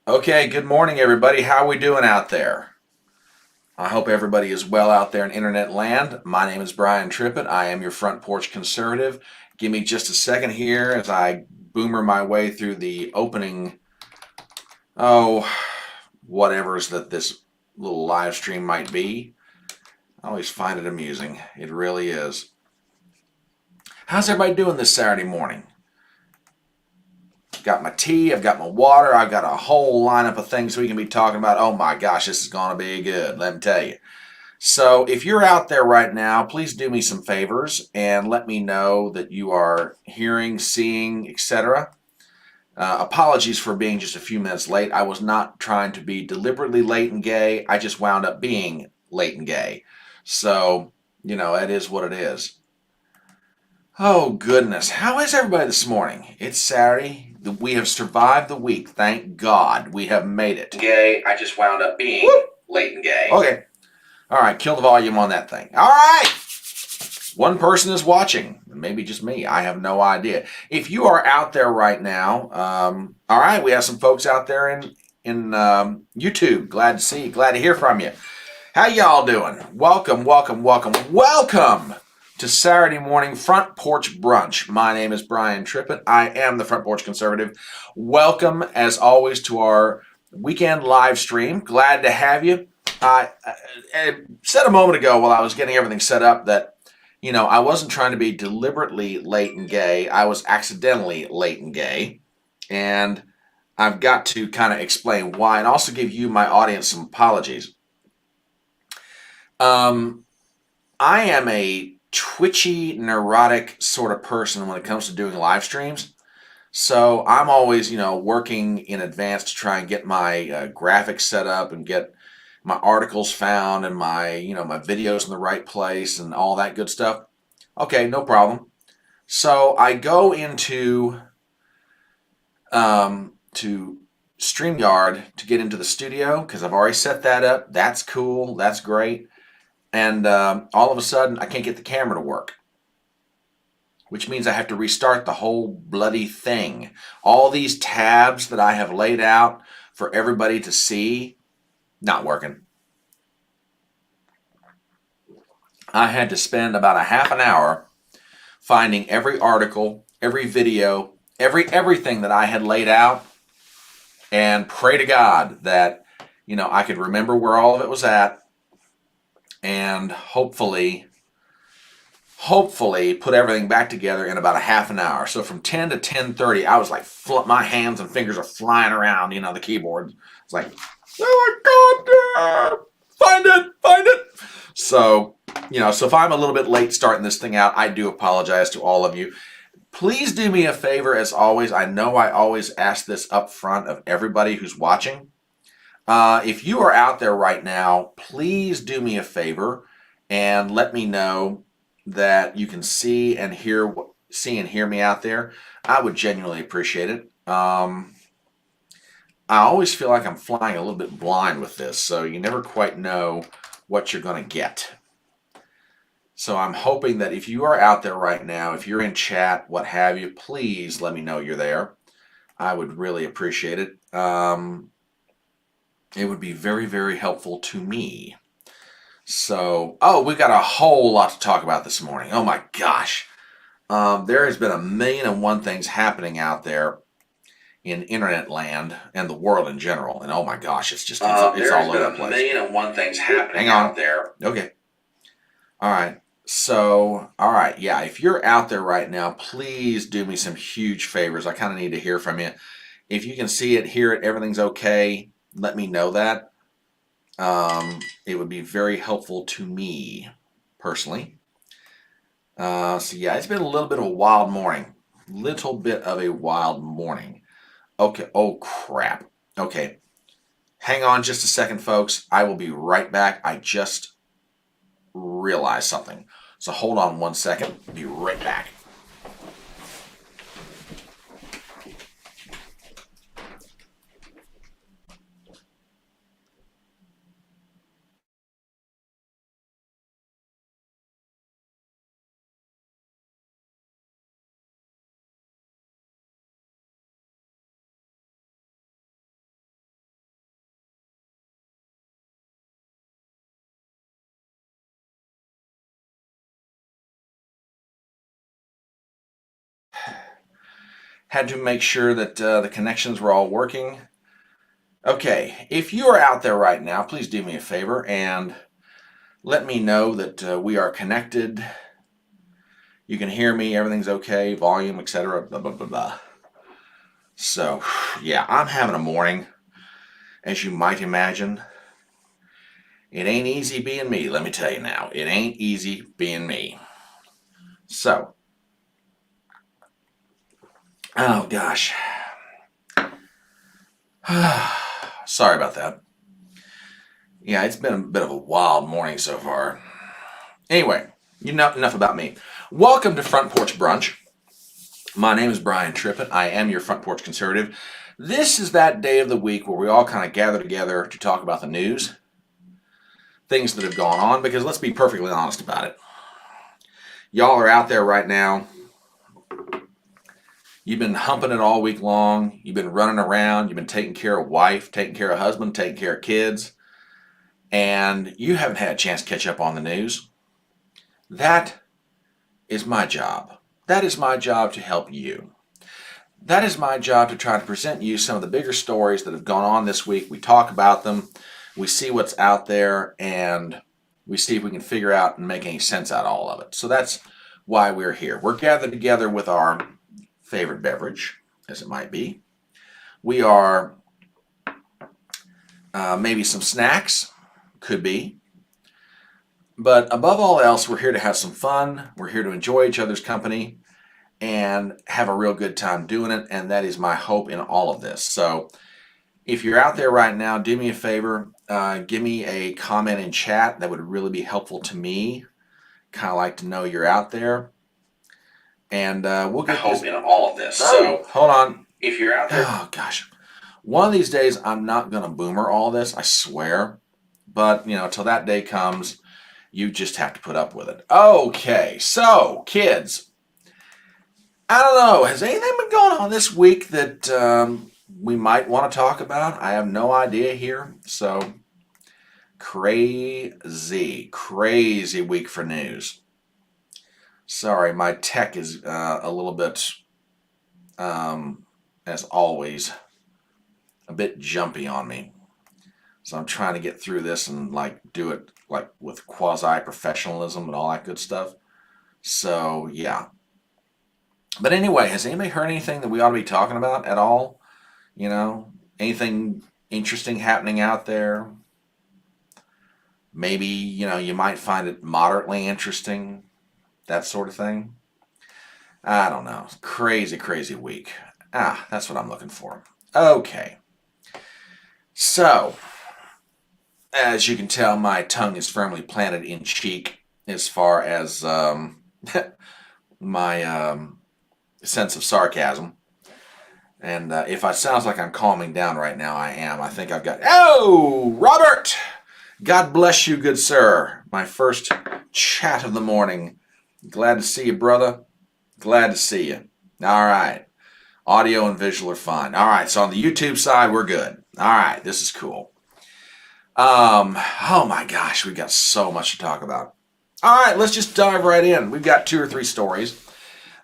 Okay, good morning, everybody. How are we doing out there? I hope everybody is well out there in internet land. My name is Brian Trippett. I am your front porch conservative. Give me just a second here as I boomer my way through the opening, oh, whatever's that this little live stream might be. I always find it amusing. It really is. How's everybody doing this Saturday morning? Got my tea, I've got my water, I've got a whole lineup of things we can be talking about. Oh my gosh, this is going to be good, let me tell you. So if you're out there right now, please do me some favors and let me know that you are hearing, seeing, etc. Apologies for being just a few minutes late. I was not trying to be deliberately late and gay. I just wound up being late and gay. So, it is what it is. Oh, goodness. How is everybody this morning? It's Saturday. We have survived the week. Thank God. We have made it. Gay. I just wound up being late and gay. Okay. All right. Kill the volume on that thing. All right. One person is watching. Maybe just me. I have no idea. If you are out there right now, all right, we have some folks out there in YouTube. Glad to see you. Glad to hear from you. How y'all doing? Welcome, welcome, welcome, welcome to Saturday morning Front Porch Brunch. My name is Brian Trippett. I am the Front Porch Conservative. Welcome, as always, to our weekend live stream. Glad to have you. I said a moment ago while I was getting everything set up that, I wasn't trying to be deliberately late and gay. I was accidentally late and gay. And I've got to kind of explain why and also give you, my audience, some apologies. I am a twitchy, neurotic sort of person when it comes to doing live streams. So I'm always, working in advance to try and get my graphics set up and get my articles found and my videos in the right place and all that good stuff. Okay, no problem. So I go to StreamYard to get into the studio because I've already set that up. That's cool. That's great. And all of a sudden, I can't get the camera to work, which means I have to restart the whole bloody thing. All these tabs that I have laid out for everybody to see, not working. I had to spend about a half an hour finding every article, every video, everything that I had laid out, and pray to God that I could remember where all of it was at, and hopefully put everything back together in about a half an hour. So from 10 to 10:30, I was like, my hands and fingers are flying around, the keyboard. It's like, oh my God, find it. So, so if I'm a little bit late starting this thing out, I do apologize to all of you. Please do me a favor, as always. I know I always ask this up front of everybody who's watching. If you are out there right now, please do me a favor and let me know that you can see and hear me out there. I would genuinely appreciate it. I always feel like I'm flying a little bit blind with this, so you never quite know what you're going to get. So I'm hoping that if you are out there right now, if you're in chat, what have you, please let me know you're there. I would really appreciate it. It would be very, very helpful to me. So, we've got a whole lot to talk about this morning. Oh my gosh. There has been a million and one things happening out there in internet land and the world in general. And oh my gosh, it's all over the place. There's been a million and one things happening out there. Okay. All right. So, all right. Yeah, if you're out there right now, please do me some huge favors. I kind of need to hear from you. If you can see it, hear it, everything's okay, let me know that. It would be very helpful to me personally. So yeah, it's been a little bit of a wild morning. Okay. Oh crap. Okay. Hang on just a second, folks. I will be right back. I just realized something. So hold on one second. Be right back. Had to make sure that the connections were all working. Okay, if you are out there right now, please do me a favor and let me know that we are connected. You can hear me, everything's okay, volume, etc. Blah, blah, blah, blah. So, yeah, I'm having a morning, as you might imagine. It ain't easy being me, let me tell you now. It ain't easy being me. So, oh gosh. Sorry about that. Yeah, it's been a bit of a wild morning so far. Anyway, enough about me. Welcome to Front Porch Brunch. My name is Brian Trippett. I am your Front Porch Conservative. This is that day of the week where we all kind of gather together to talk about the news, things that have gone on, because let's be perfectly honest about it. Y'all are out there right now. You've been humping it all week long. You've been running around. You've been taking care of wife, taking care of husband, taking care of kids. And you haven't had a chance to catch up on the news. That is my job. That is my job to help you. That is my job to try to present you some of the bigger stories that have gone on this week. We talk about them. We see what's out there, and we see if we can figure out and make any sense out of all of it. So that's why we're here. We're gathered together with our favorite beverage, as it might be. We are maybe some snacks, could be. But above all else, we're here to have some fun. We're here to enjoy each other's company and have a real good time doing it. And that is my hope in all of this. So if you're out there right now, do me a favor. Give me a comment in chat. That would really be helpful to me. Kind of like to know you're out there. And we'll get hope in all of this. So hold on. If you're out there. Oh, gosh. One of these days, I'm not going to boomer all this. I swear. But, till that day comes, you just have to put up with it. Okay, so, kids, I don't know. Has anything been going on this week that we might want to talk about? I have no idea here. So, crazy week for news. Sorry, my tech is a little bit, as always, a bit jumpy on me. So I'm trying to get through this and do it with quasi-professionalism and all that good stuff. So yeah. But anyway, has anybody heard anything that we ought to be talking about at all? Anything interesting happening out there? Maybe, you might find it moderately interesting, that sort of thing. I don't know. Crazy week. That's what I'm looking for. Okay. So, as you can tell, my tongue is firmly planted in cheek as far as my sense of sarcasm. And if I sounds like I'm calming down right now, I am. I think I've got... Oh, Robert! God bless you, good sir. My first chat of the morning. Glad to see you, brother. Glad to see you. All right. Audio and visual are fine. All right, so on the YouTube side, we're good. All right, this is cool. Oh my gosh, we've got so much to talk about. All right, let's just dive right in. We've got 2 or 3 stories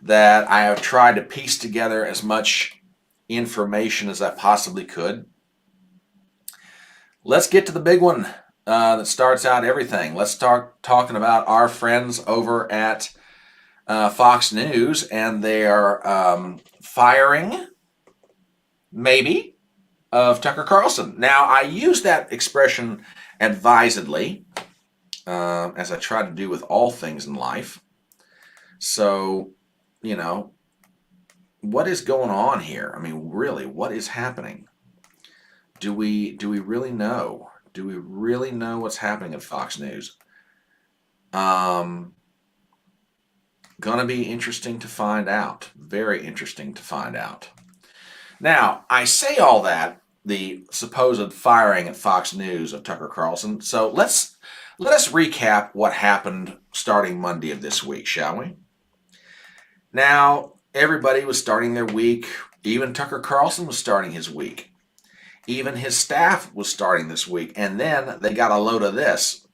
that I have tried to piece together as much information as I possibly could. Let's get to the big one that starts out everything. Let's start talking about our friends over at Fox News and their firing, maybe, of Tucker Carlson. Now, I use that expression advisedly, as I try to do with all things in life. So, what is going on here? I mean, really, what is happening? Do we really know? Do we really know what's happening at Fox News? Gonna be interesting to find out. Very interesting to find out. Now, I say all that, the supposed firing at Fox News of Tucker Carlson. So let us recap what happened starting Monday of this week, shall we? Now, everybody was starting their week. Even Tucker Carlson was starting his week. Even his staff was starting this week. And then they got a load of this.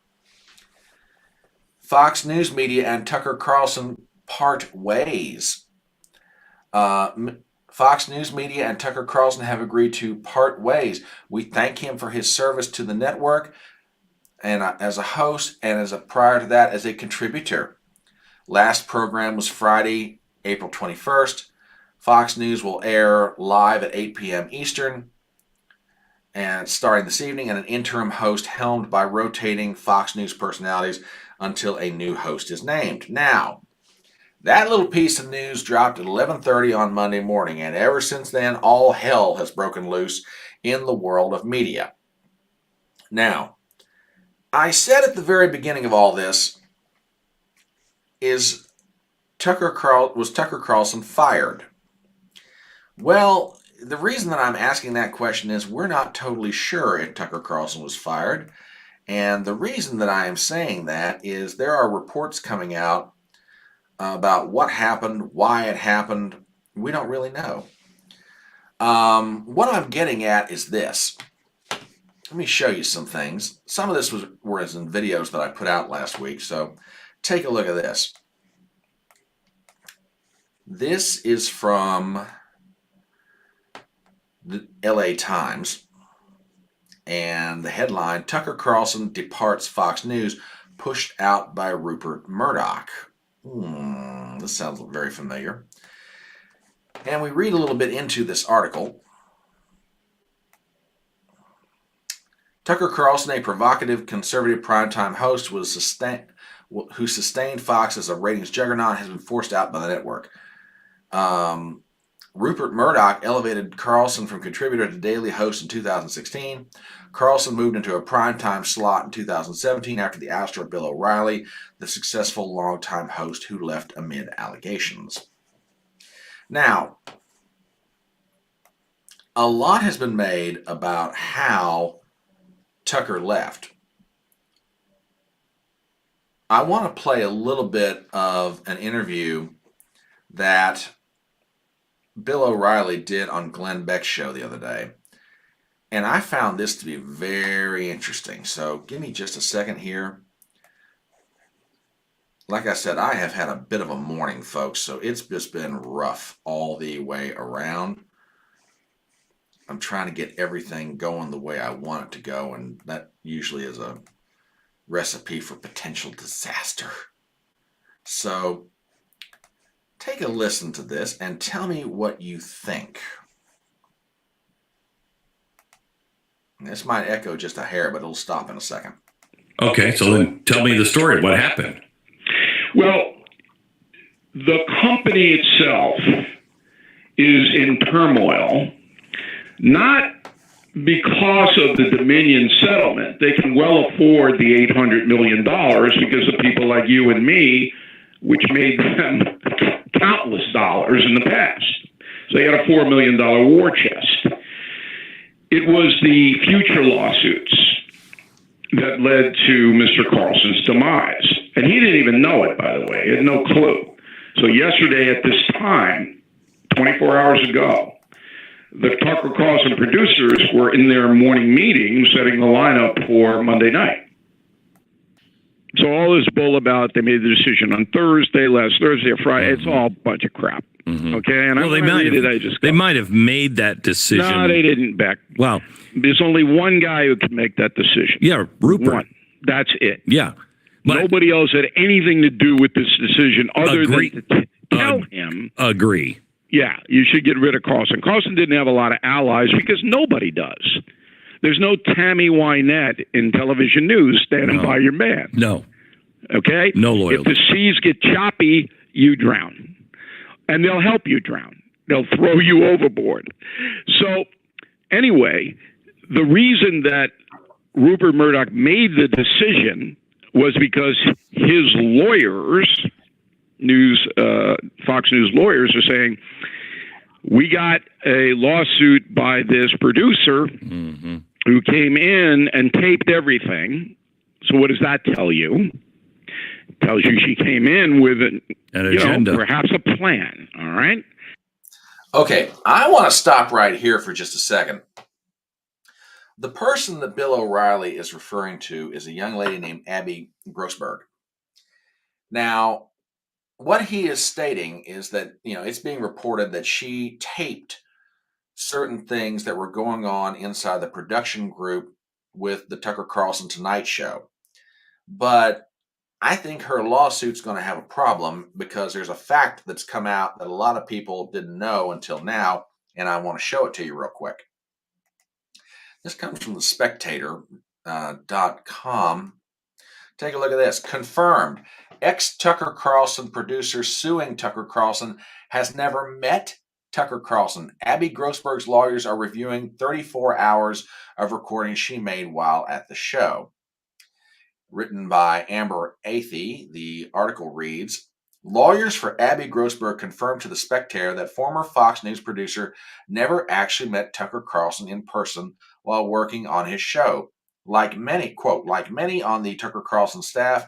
Fox News Media and Tucker Carlson part ways. Fox News Media and Tucker Carlson have agreed to part ways. We thank him for his service to the network and as a host, and prior to that as a contributor. Last program was Friday, April 21st. Fox News will air live at 8 p.m. Eastern, and starting this evening, and an interim host helmed by rotating Fox News personalities until a new host is named. Now, that little piece of news dropped at 11:30 on Monday morning, and ever since then, all hell has broken loose in the world of media. Now, I said at the very beginning of all this, was Tucker Carlson fired? Well, the reason that I'm asking that question is we're not totally sure if Tucker Carlson was fired. And the reason that I am saying that is there are reports coming out about what happened, why it happened. We don't really know. What I'm getting at is this. Let me show you some things. Some of this was in videos that I put out last week, so take a look at this. This is from the LA Times, and the headline, Tucker Carlson departs Fox News, pushed out by Rupert Murdoch. This sounds very familiar. And we read a little bit into this article. Tucker Carlson, a provocative conservative primetime host who sustained Fox as a ratings juggernaut, has been forced out by the network. Rupert Murdoch elevated Carlson from contributor to daily host in 2016. Carlson moved into a primetime slot in 2017 after the ouster of Bill O'Reilly, the successful longtime host who left amid allegations. Now, a lot has been made about how Tucker left. I want to play a little bit of an interview that Bill O'Reilly did on Glenn Beck's show the other day. And I found this to be very interesting. So give me just a second here. Like I said, I have had a bit of a morning, folks, so it's just been rough all the way around. I'm trying to get everything going the way I want it to go, and that usually is a recipe for potential disaster. So take a listen to this and tell me what you think. This might echo just a hair, but it'll stop in a second. Okay, so then tell me the story. What happened? Well, the company itself is in turmoil, not because of the Dominion settlement. They can well afford the $800 million because of people like you and me, which made them countless dollars in the past. So they had a $4 million war chest. It was the future lawsuits that led to Mr. Carlson's demise. And he didn't even know it, by the way. He had no clue. So yesterday at this time, 24 hours ago, the Tucker Carlson producers were in their morning meeting setting the lineup for Monday night. So all this bull about they made the decision on Thursday, last Thursday or Friday, it's all a bunch of crap. Okay, and well, they might have made that decision. No, they didn't, Beck. Wow. There's only one guy who can make that decision. Yeah, Rupert. One. That's it. Yeah. But nobody else had anything to do with this decision other than to tell him. Agree. Yeah, you should get rid of Carlson. Carlson didn't have a lot of allies because nobody does. There's no Tammy Wynette in television news standing by your man. No. Okay? No loyalty. If the seas get choppy, you drown. And they'll help you drown. They'll throw you overboard. So, anyway, the reason that Rupert Murdoch made the decision was because his lawyers, Fox News lawyers, are saying, we got a lawsuit by this producer who came in and taped everything. So what does that tell you? It tells you she came in with an agenda, perhaps a plan. All right. Okay, I want to stop right here for just a second. The person that Bill O'Reilly is referring to is a young lady named Abby Grossberg. Now, what he is stating is that, it's being reported that she taped certain things that were going on inside the production group with the Tucker Carlson Tonight Show. But I think her lawsuit's going to have a problem because there's a fact that's come out that a lot of people didn't know until now, and I want to show it to you real quick. This comes from the spectator.com. Take a look at this. Confirmed. Ex-Tucker Carlson producer suing Tucker Carlson has never met Tucker Carlson. Abby Grossberg's lawyers are reviewing 34 hours of recordings she made while at the show. Written by Amber Athey, the article reads, lawyers for Abby Grossberg confirmed to the Spectator that former Fox News producer never actually met Tucker Carlson in person while working on his show. Like many, quote, like many on the Tucker Carlson staff,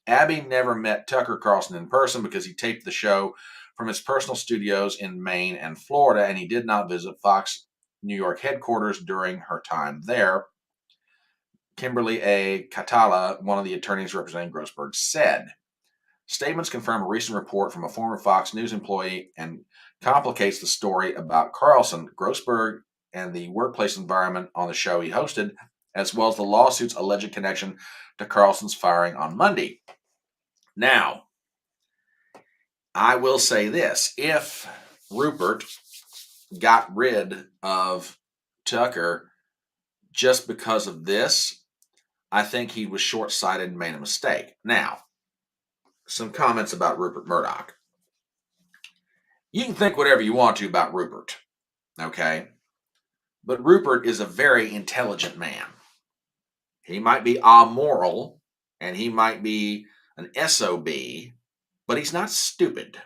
Abby never met Tucker Carlson in person because he taped the show from his personal studios in Maine and Florida, and he did not visit Fox New York headquarters during her time there. Kimberly A. Catala, one of the attorneys representing Grossberg, said. Statements confirm a recent report from a former Fox News employee and complicates the story about Carlson, Grossberg, and the workplace environment on the show he hosted, as well as the lawsuit's alleged connection to Carlson's firing on Monday. Now, I will say this. If Rupert got rid of Tucker just because of this, I think he was short-sighted and made a mistake. Now, some comments about Rupert Murdoch. You can think whatever you want to about Rupert, okay? But Rupert is a very intelligent man. He might be amoral, and he might be an SOB, but he's not stupid.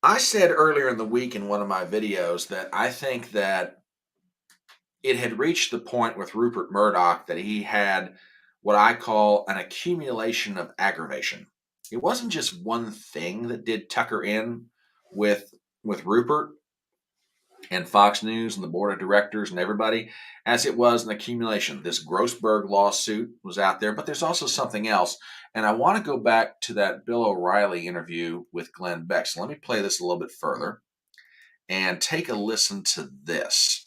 I said earlier in the week in one of my videos that I think that it had reached the point with Rupert Murdoch that he had what I call an accumulation of aggravation. It wasn't just one thing that did Tucker in with Rupert and Fox News and the board of directors and everybody, as it was an accumulation. This Grossberg lawsuit was out there, but there's also something else. And I want to go back to that Bill O'Reilly interview with Glenn Beck. So let me play this a little bit further and take a listen to this.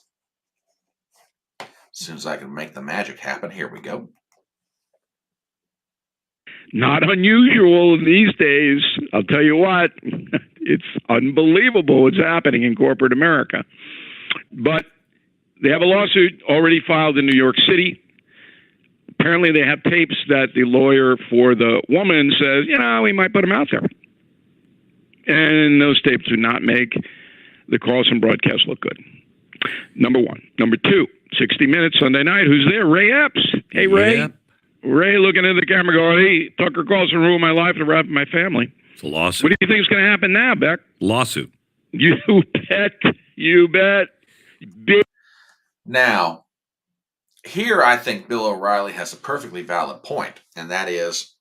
As soon as I can make the magic happen, here we go. Not unusual these days. I'll tell you what, it's unbelievable what's happening in corporate America. But they have a lawsuit already filed in New York City. Apparently they have tapes that the lawyer for the woman says, we might put them out there. And those tapes do not make the Carlson broadcast look good. Number one. Number two, 60 Minutes Sunday night. Who's there? Ray Epps. Hey, Ray. Yep. Ray looking at the camera going, hey, Tucker Carlson ruined my life and robbed my family. It's a lawsuit. What do you think is going to happen now, Beck? Lawsuit. You bet. You bet. Now, here I think Bill O'Reilly has a perfectly valid point, and that is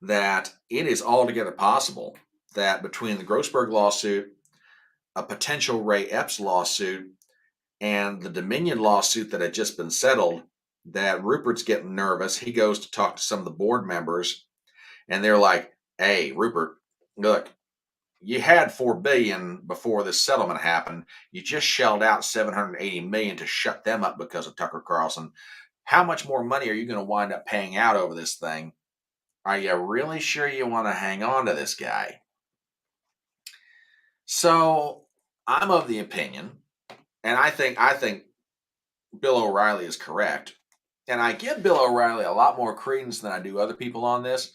that it is altogether possible that between the Grossberg lawsuit, a potential Ray Epps lawsuit, and the Dominion lawsuit that had just been settled, that Rupert's getting nervous. He goes to talk to some of the board members, and they're like, hey, Rupert, look, you had $4 billion before this settlement happened. You just shelled out $780 million to shut them up because of Tucker Carlson. How much more money are you going to wind up paying out over this thing? Are you really sure you want to hang on to this guy? So I'm of the opinion, and I think Bill O'Reilly is correct. And I give Bill O'Reilly a lot more credence than I do other people on this.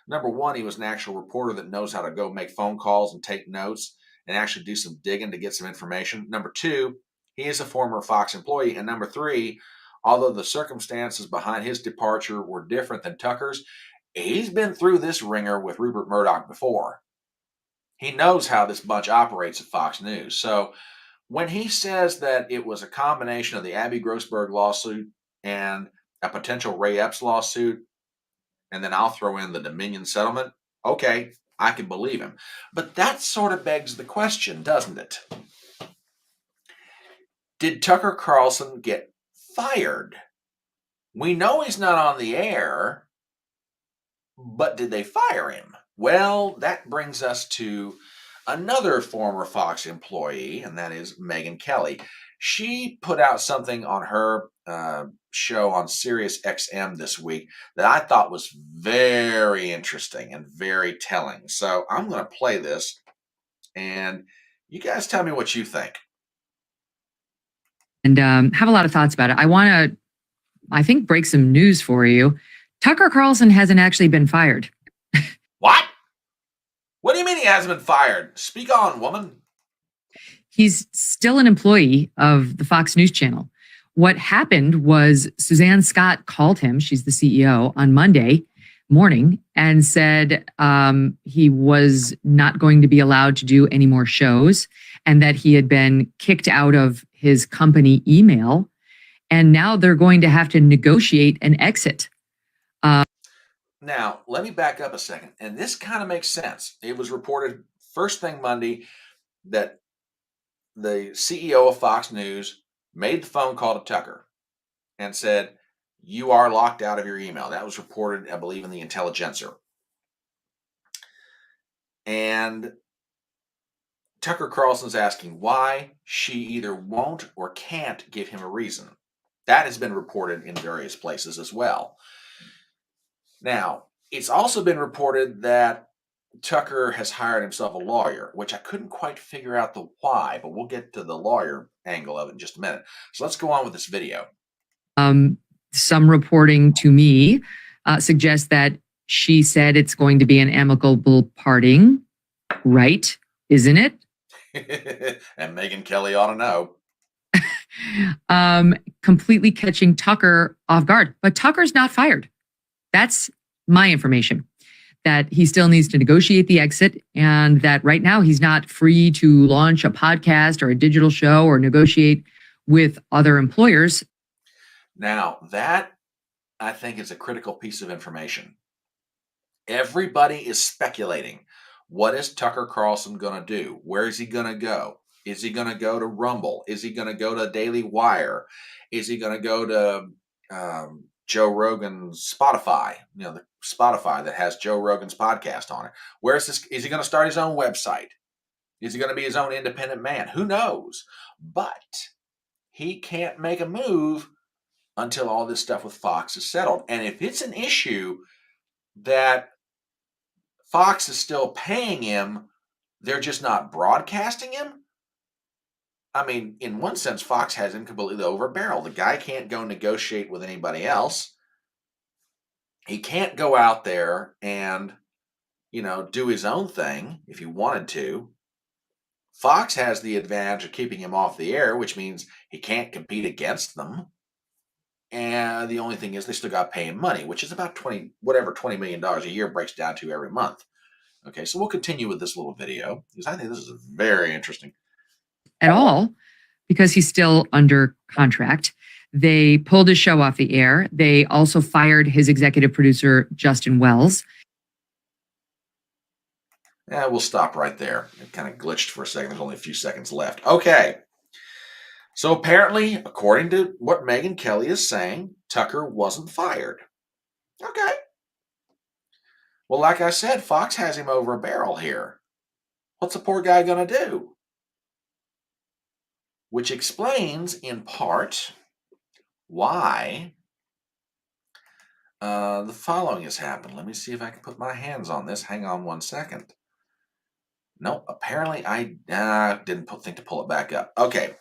Number one, he was an actual reporter that knows how to go make phone calls and take notes and actually do some digging to get some information. Number two, he is a former Fox employee. And number three, although the circumstances behind his departure were different than Tucker's, he's been through this ringer with Rupert Murdoch before. He knows how this bunch operates at Fox News. So when he says that it was a combination of the Abby Grossberg lawsuit and a potential Ray Epps lawsuit, and then I'll throw in the Dominion settlement, okay, I can believe him. But that sort of begs the question, doesn't it? Did Tucker Carlson get fired? We know he's not on the air. But did they fire him? Well, that brings us to another former Fox employee, and that is Megyn Kelly. She put out something on her show on Sirius XM this week that I thought was very interesting and very telling. So I'm going to play this, and you guys tell me what you think. And have a lot of thoughts about it. I want to, I think, break some news for you. Tucker Carlson hasn't actually been fired. What? What do you mean he hasn't been fired? Speak on, woman. He's still an employee of the Fox News Channel. What happened was Suzanne Scott called him, she's the CEO, on Monday morning and said he was not going to be allowed to do any more shows and that he had been kicked out of his company email. And now they're going to have to negotiate an exit. Now, let me back up a second. And this kind of makes sense. It was reported first thing Monday that the CEO of Fox News made the phone call to Tucker and said, "You are locked out of your email." That was reported, I believe, in the Intelligencer. And Tucker Carlson's asking why. She either won't or can't give him a reason. That has been reported in various places as well. Now, it's also been reported that Tucker has hired himself a lawyer, which I couldn't quite figure out the why, but we'll get to the lawyer angle of it in just a minute. So let's go on with this video. Some reporting to me suggests that she said it's going to be an amicable parting, right? Isn't it? And Megyn Kelly ought to know. Completely catching Tucker off guard. But Tucker's not fired. That's my information, that he still needs to negotiate the exit and that right now he's not free to launch a podcast or a digital show or negotiate with other employers. Now, that I think is a critical piece of information. Everybody is speculating. What is Tucker Carlson going to do? Where is he going to go? Is he going to go to Rumble? Is he going to go to Daily Wire? Is he going to go to Joe Rogan's Spotify? You know, the Spotify that has Joe Rogan's podcast on it. Where is this? Is he going to start his own website? Is he going to be his own independent man? Who knows? But he can't make a move until all this stuff with Fox is settled. And if it's an issue that Fox is still paying him, they're just not broadcasting him. I mean, in one sense, Fox has him completely over a barrel. The guy can't go negotiate with anybody else. He can't go out there and, do his own thing if he wanted to. Fox has the advantage of keeping him off the air, which means he can't compete against them. And the only thing is they still got to pay him money, which is about $20 million a year breaks down to every month. Okay, so we'll continue with this little video because I think this is very interesting. At all, because he's still under contract. They pulled his show off the air. They also fired his executive producer, Justin Wells. Yeah, we'll stop right there. It kind of glitched for a second. There's only a few seconds left. Okay. So apparently, according to what Megyn Kelly is saying, Tucker wasn't fired. Okay. Well, like I said, Fox has him over a barrel here. What's the poor guy going to do? Which explains, in part, why the following has happened. Let me see if I can put my hands on this. Hang on one second. No, apparently I didn't think to pull it back up. Okay.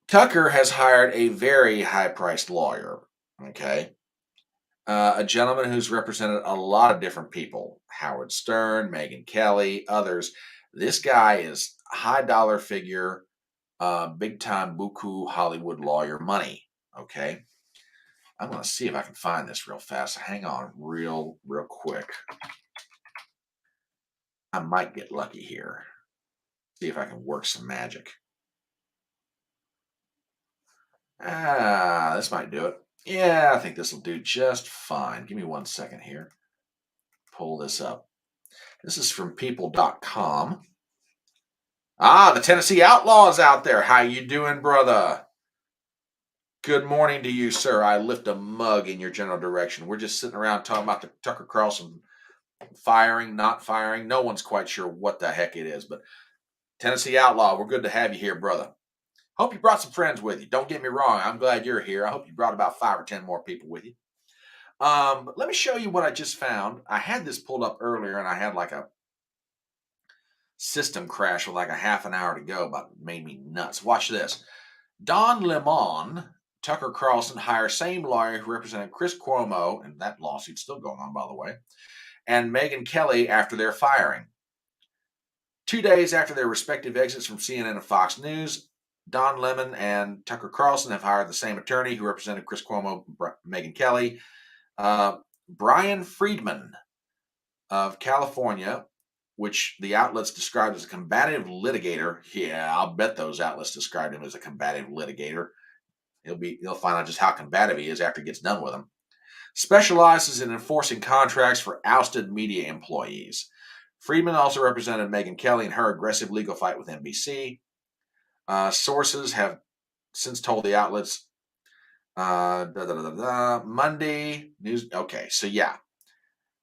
Tucker has hired a very high-priced lawyer, okay? A gentleman who's represented a lot of different people. Howard Stern, Megyn Kelly, others. This guy is high-dollar figure, big-time buku Hollywood lawyer money, okay? I'm going to see if I can find this real fast. Hang on real quick. I might get lucky here. See if I can work some magic. This might do it. Yeah, I think this will do just fine. Give me 1 second here. Pull this up. This is from people.com. The Tennessee Outlaw is out there. How you doing, brother? Good morning to you, sir. I lift a mug in your general direction. We're just sitting around talking about the Tucker Carlson firing, not firing. No one's quite sure what the heck it is, but Tennessee Outlaw, we're good to have you here, brother. Hope you brought some friends with you. Don't get me wrong. I'm glad you're here. I hope you brought about 5 or 10 more people with you. But let me show you what I just found. I had this pulled up earlier and I had like a system crash with like a half an hour to go, but it made me nuts. Watch this. Don Lemon, Tucker Carlson hires same lawyer who represented Chris Cuomo, and that lawsuit's still going on, by the way, and Megyn Kelly after their firing. 2 days after their respective exits from CNN and Fox News, Don Lemon and Tucker Carlson have hired the same attorney who represented Chris Cuomo, Megyn Kelly. Brian Friedman of California, which the outlets described as a combative litigator. Yeah, I'll bet those outlets described him as a combative litigator. He'll find out just how combative he is after he gets done with them. Specializes in enforcing contracts for ousted media employees. Friedman also represented Megyn Kelly in her aggressive legal fight with NBC. Sources have since told the outlets Monday news. Okay, so yeah,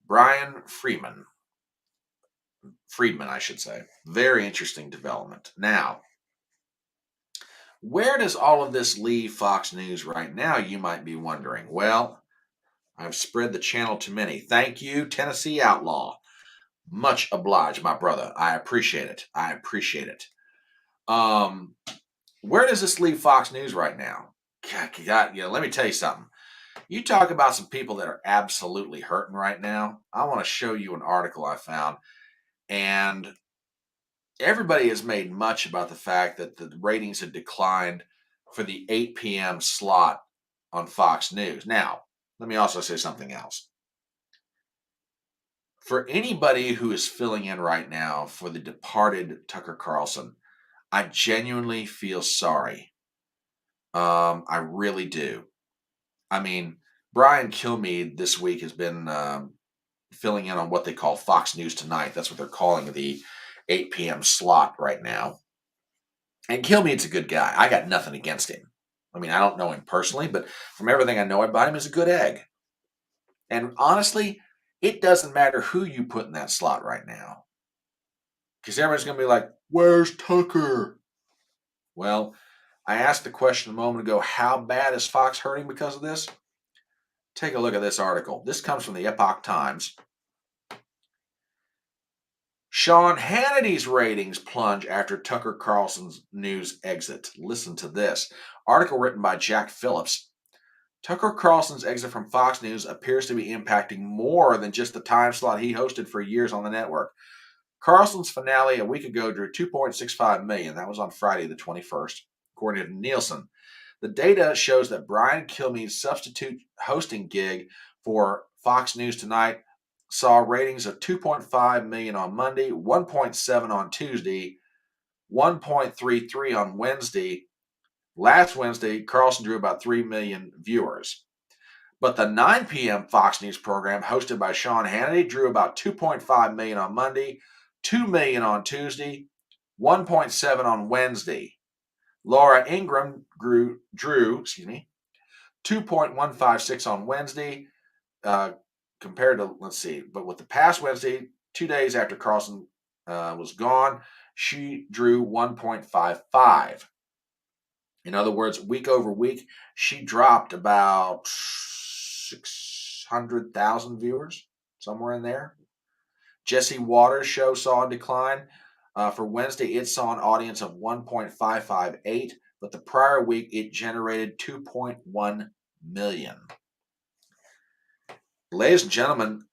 Brian Friedman, I should say. Very interesting development. Now, where does all of this leave Fox News right now, you might be wondering? Well, I've spread the channel to many. Thank you, Tennessee Outlaw. Much obliged, my brother. I appreciate it. Where does this leave Fox News right now? God, let me tell you something. You talk about some people that are absolutely hurting right now. I want to show you an article I found. And everybody has made much about the fact that the ratings have declined for the 8 p.m. slot on Fox News. Now, let me also say something else. For anybody who is filling in right now for the departed Tucker Carlson, I genuinely feel sorry. I really do. I mean, Brian Kilmeade this week has been filling in on what they call Fox News Tonight. That's what they're calling the 8 p.m. slot right now. And Kilmeade's a good guy. I got nothing against him. I mean, I don't know him personally, but from everything I know about him, he's a good egg. And honestly, it doesn't matter who you put in that slot right now. Because everyone's going to be like, where's Tucker? Well, I asked the question a moment ago, how bad is Fox hurting because of this? Take a look at this article. This comes from the Epoch Times. Sean Hannity's ratings plunge after Tucker Carlson's news exit. Listen to this. Article written by Jack Phillips. Tucker Carlson's exit from Fox News appears to be impacting more than just the time slot he hosted for years on the network. Carlson's finale a week ago drew 2.65 million. That was on Friday the 21st, according to Nielsen. The data shows that Brian Kilmeade's substitute hosting gig for Fox News Tonight saw ratings of 2.5 million on Monday, 1.7 on Tuesday, 1.33 on Wednesday. Last Wednesday, Carlson drew about 3 million viewers. But the 9 p.m. Fox News program hosted by Sean Hannity drew about 2.5 million on Monday, 2 million on Tuesday, 1.7 on Wednesday. Laura Ingraham drew 2.156 on Wednesday, compared to, but with the past Wednesday, 2 days after Carlson was gone, she drew 1.55. In other words, week over week, she dropped about 600,000 viewers, somewhere in there. Jesse Waters' show saw a decline. For Wednesday, it saw an audience of 1.558, but the prior week, it generated 2.1 million. Ladies and gentlemen,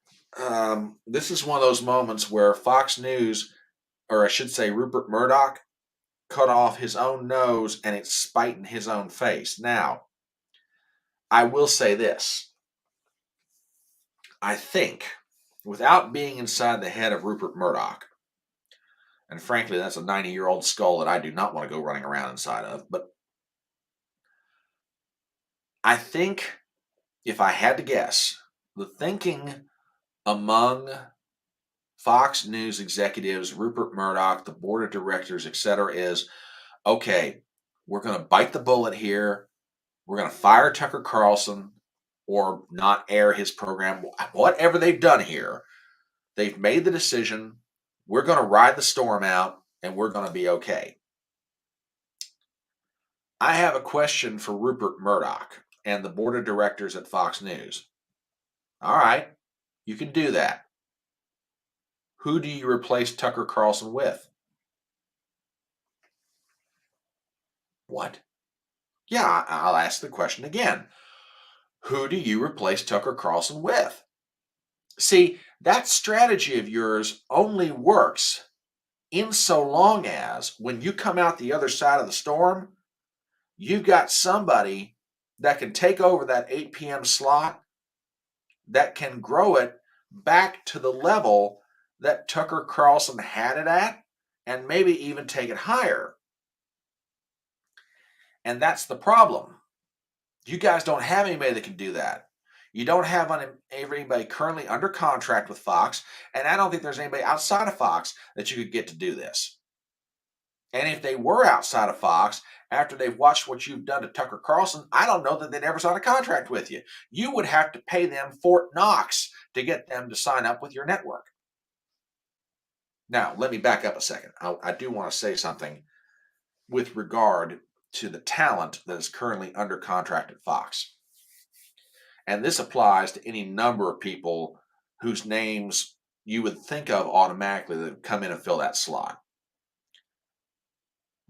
this is one of those moments where Fox News, or I should say Rupert Murdoch, cut off his own nose and it's spiting his own face. Now, I will say this. I think, without being inside the head of Rupert Murdoch, and frankly, that's a 90-year-old skull that I do not want to go running around inside of, but I think, if I had to guess, the thinking among Fox News executives, Rupert Murdoch, the board of directors, etc., is, okay, we're going to bite the bullet here. We're going to fire Tucker Carlson or not air his program. Whatever they've done here, they've made the decision. We're going to ride the storm out and we're going to be okay. I have a question for Rupert Murdoch and the board of directors at Fox News. All right, you can do that. Who do you replace Tucker Carlson with? What? Yeah, I'll ask the question again. Who do you replace Tucker Carlson with? See, that strategy of yours only works in so long as when you come out the other side of the storm, you've got somebody that can take over that 8 p.m. slot, that can grow it back to the level that Tucker Carlson had it at, and maybe even take it higher. And that's the problem. You guys don't have anybody that can do that. You don't have anybody currently under contract with Fox, and I don't think there's anybody outside of Fox that you could get to do this. And if they were outside of Fox, after they've watched what you've done to Tucker Carlson, I don't know that they'd ever sign a contract with you. You would have to pay them Fort Knox to get them to sign up with your network. Now, let me back up a second. I do want to say something with regard to the talent that is currently under contract at Fox. And this applies to any number of people whose names you would think of automatically that come in and fill that slot.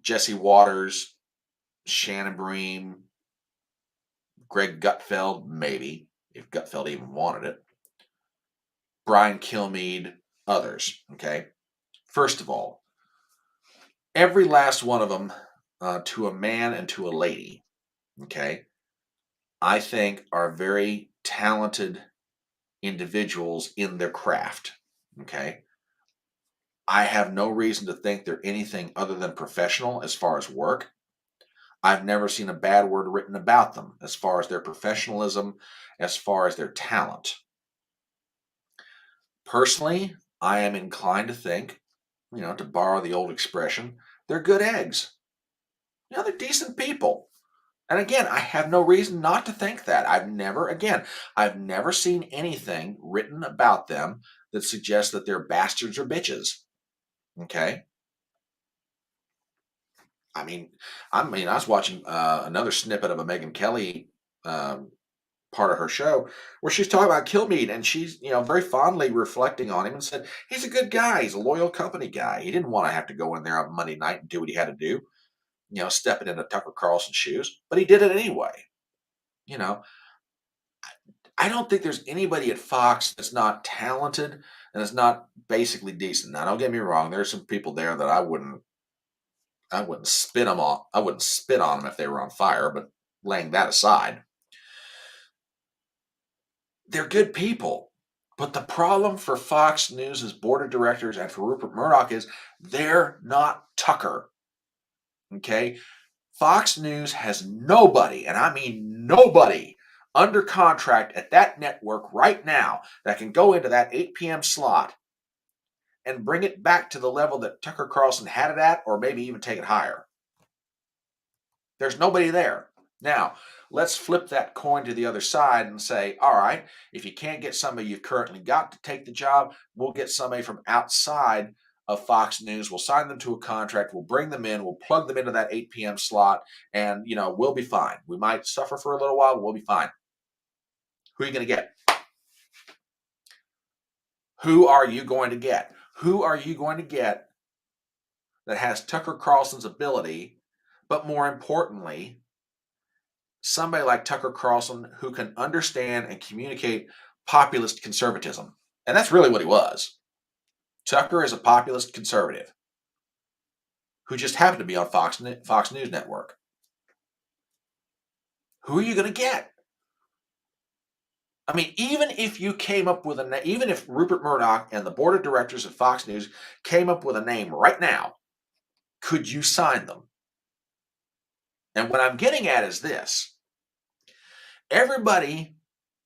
Jesse Waters, Shannon Bream, Greg Gutfeld, maybe, if Gutfeld even wanted it. Brian Kilmeade, others, okay? First of all, every last one of them, to a man and to a lady, okay, I think are very talented individuals in their craft, okay? I have no reason to think they're anything other than professional as far as work. I've never seen a bad word written about them as far as their professionalism, as far as their talent. Personally, I am inclined to think, to borrow the old expression, they're good eggs. They're decent people. And again, I have no reason not to think that. I've never seen anything written about them that suggests that they're bastards or bitches. Okay? I was watching another snippet of a Megyn Kelly part of her show where she's talking about Kilmeade, and she's very fondly reflecting on him and said he's a good guy, he's a loyal company guy. He didn't want to have to go in there on Monday night and do what he had to do, stepping into Tucker Carlson's shoes, but he did it anyway. I don't think there's anybody at Fox that's not talented and is not basically decent. Now, don't get me wrong, there's some people there that I wouldn't spit on them if they were on fire, but laying that aside, they're good people. But the problem for Fox News' board of directors and for Rupert Murdoch is they're not Tucker. Okay? Fox News has nobody, and I mean nobody, under contract at that network right now that can go into that 8 p.m. slot and bring it back to the level that Tucker Carlson had it at, or maybe even take it higher. There's nobody there. Now, let's flip that coin to the other side and say, all right, if you can't get somebody you've currently got to take the job, we'll get somebody from outside of Fox News. We'll sign them to a contract. We'll bring them in. We'll plug them into that 8 p.m. slot, and, we'll be fine. We might suffer for a little while, but we'll be fine. Who are you going to get? Who are you going to get? Who are you going to get that has Tucker Carlson's ability, but more importantly, somebody like Tucker Carlson who can understand and communicate populist conservatism? And that's really what he was. Tucker is a populist conservative who just happened to be on Fox News Network. Who are you going to get? I mean, even if you came up with even if Rupert Murdoch and the board of directors of Fox News came up with a name right now, could you sign them? And what I'm getting at is this. Everybody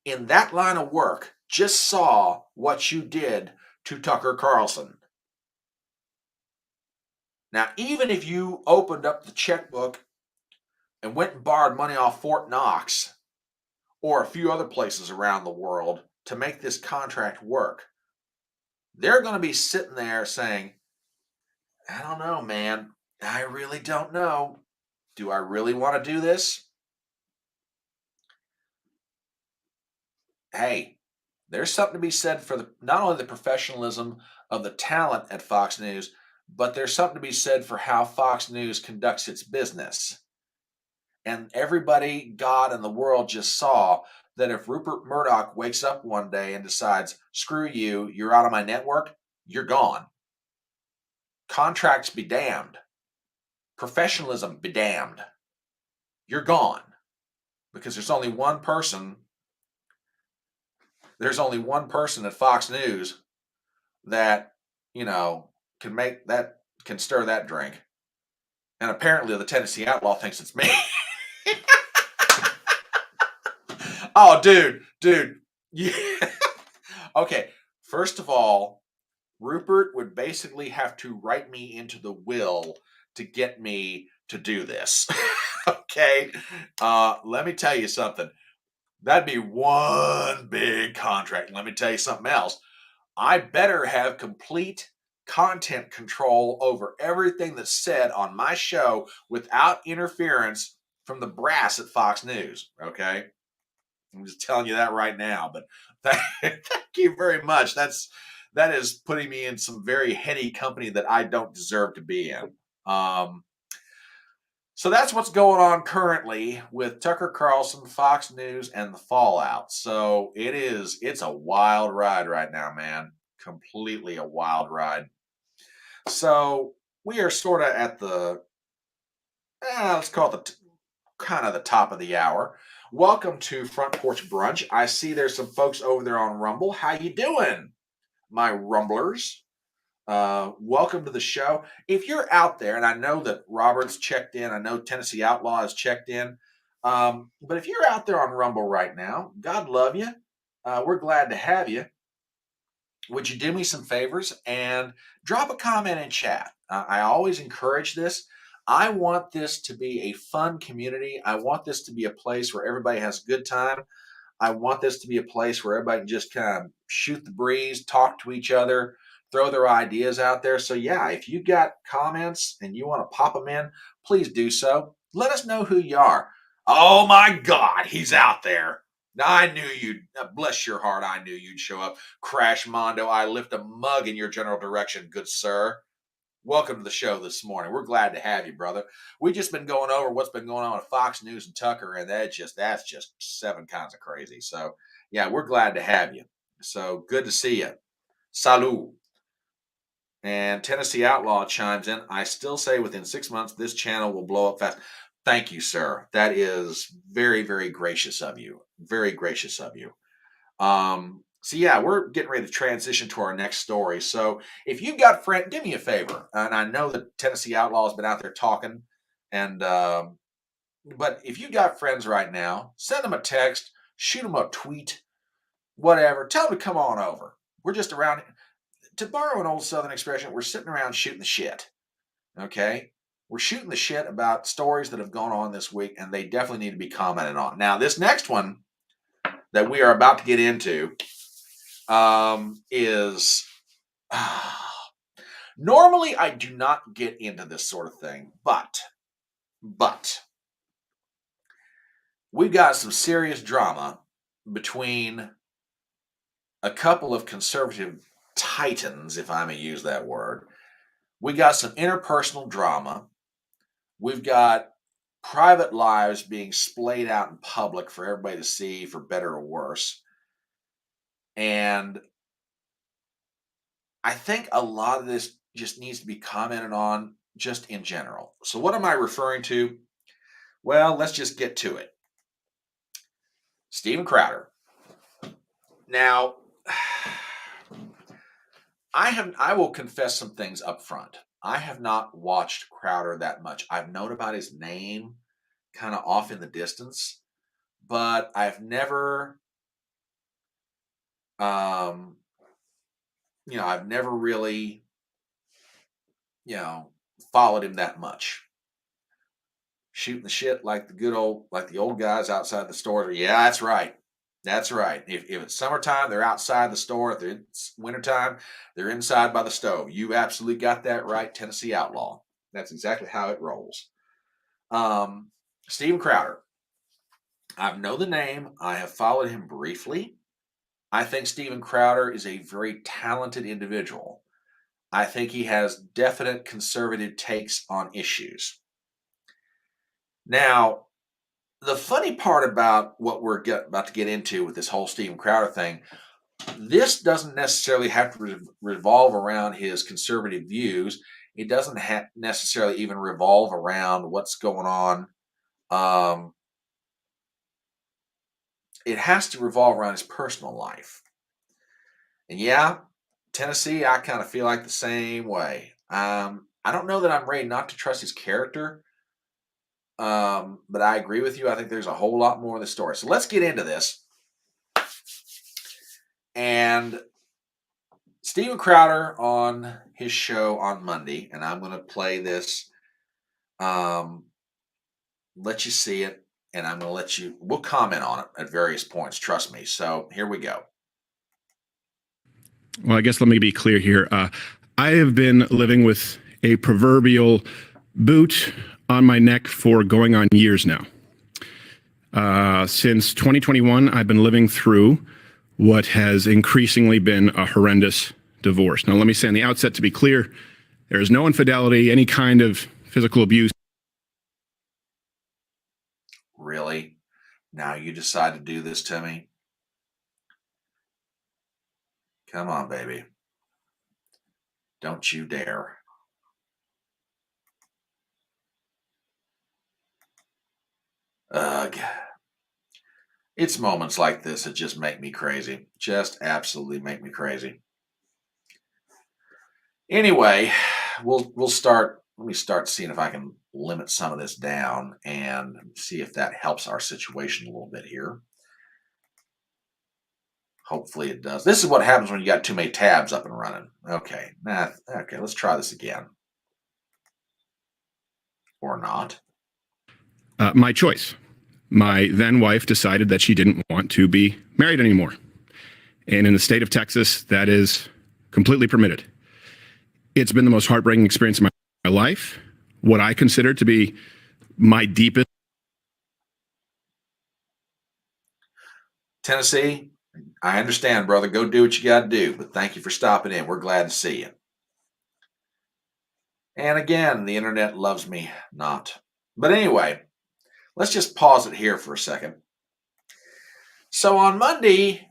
in that line of work just saw what you did to Tucker Carlson. Now, even if you opened up the checkbook and went and borrowed money off Fort Knox or a few other places around the world to make this contract work, they're going to be sitting there saying, I don't know, man. I really don't know. Do I really want to do this? Hey, there's something to be said for not only the professionalism of the talent at Fox News, but there's something to be said for how Fox News conducts its business. And everybody, God, and the world just saw that if Rupert Murdoch wakes up one day and decides, screw you, you're out of my network, you're gone. Contracts be damned. Professionalism be damned. You're gone. Because there's only one person at Fox News that, can stir that drink. And apparently the Tennessee Outlaw thinks it's me. Oh, dude. Yeah. Okay, first of all, Rupert would basically have to write me into the will to get me to do this. Okay? Let me tell you something. That'd be one big contract. Let me tell you something else. I better have complete content control over everything that's said on my show without interference from the brass at Fox News. Okay? I'm just telling you that right now. But thank you very much. That is putting me in some very heady company that I don't deserve to be in. So that's what's going on currently with Tucker Carlson, Fox News, and the fallout. So it's a wild ride right now, man. Completely a wild ride. So we are sort of at let's call it kind of the top of the hour. Welcome to Front Porch Brunch. I see there's some folks over there on Rumble. How you doing, my Rumblers? Welcome to the show. If you're out there, and I know that Robert's checked in, I know Tennessee Outlaw has checked in, but if you're out there on Rumble right now, God love you. We're glad to have you. Would you do me some favors and drop a comment in chat? I always encourage this. I want this to be a fun community. I want this to be a place where everybody has a good time. I want this to be a place where everybody can just kind of shoot the breeze, talk to each other, throw their ideas out there. So yeah, if you got comments and you want to pop them in, please do so. Let us know who you are. Oh my God, he's out there. I knew you'd, bless your heart, I knew you'd show up. Crash Mondo, I lift a mug in your general direction, good sir. Welcome to the show this morning. We're glad to have you, brother. We've just been going over what's been going on with Fox News and Tucker, and that's just seven kinds of crazy. So, yeah, we're glad to have you. So, good to see you. Salud. And Tennessee Outlaw chimes in. I still say within 6 months, this channel will blow up fast. Thank you, sir. That is very, very gracious of you. Very gracious of you. So yeah, we're getting ready to transition to our next story. So if you've got friends, do me a favor. And I know that Tennessee Outlaw has been out there talking, and but if you got friends right now, send them a text, shoot them a tweet, whatever. Tell them to come on over. We're just around. To borrow an old Southern expression, we're sitting around shooting the shit. Okay, we're shooting the shit about stories that have gone on this week, and they definitely need to be commented on. Now, this next one that we are about to get into is normally I do not get into this sort of thing, but we've got some serious drama between a couple of conservative titans, if I may use that word. We got some interpersonal drama. We've got private lives being splayed out in public for everybody to see, for better or worse. And I think a lot of this just needs to be commented on just in general. So what am I referring to? Well, let's just get to it. Steven Crowder. Now, I will confess some things up front. I have not watched Crowder that much. I've known about his name kind of off in the distance, but I've never I've never really, followed him that much. shooting the shit like the old guys outside the store. Yeah, that's right. That's right. If it's summertime, they're outside the store. If it's wintertime, they're inside by the stove. You absolutely got that right, Tennessee outlaw. That's exactly how it rolls. Steven Crowder. I know the name. I have followed him briefly. I think Steven Crowder is a very talented individual. I think he has definite conservative takes on issues. Now, the funny part about what we're about to get into with this whole Steven Crowder thing, this doesn't necessarily have to revolve around his conservative views. It doesn't necessarily even revolve around what's going on. It has to revolve around his personal life. And yeah, Tennessee, I kind of feel like the same way. I don't know that I'm ready not to trust his character. But I agree with you. I think there's a whole lot more in the story. So let's get into this. And Steven Crowder on his show on Monday, and I'm going to play this, let you see it, and I'm going to we'll comment on it at various points. Trust me. So here we go. Well, I guess let me be clear here. I have been living with a proverbial boot on my neck for going on years now. Since 2021, I've been living through what has increasingly been a horrendous divorce. Now, let me say on the outset, to be clear, there is no infidelity, any kind of physical abuse. Really? Now you decide to do this to me? Come on, baby. Don't you dare. Ugh. It's moments like this that just make me crazy. Just absolutely make me crazy. Anyway, we'll start. Let me start seeing if I can limit some of this down and see if that helps our situation a little bit here. Hopefully it does. This is what happens when you got too many tabs up and running. Okay. Okay, let's try this again. Or not. My choice. My then wife decided that she didn't want to be married anymore. And in the state of Texas, that is completely permitted. It's been the most heartbreaking experience of my life. What I consider to be my deepest. Tennessee, I understand, brother. Go do what you got to do. But thank you for stopping in. We're glad to see you. And again, the internet loves me not. But anyway, let's just pause it here for a second. So on Monday,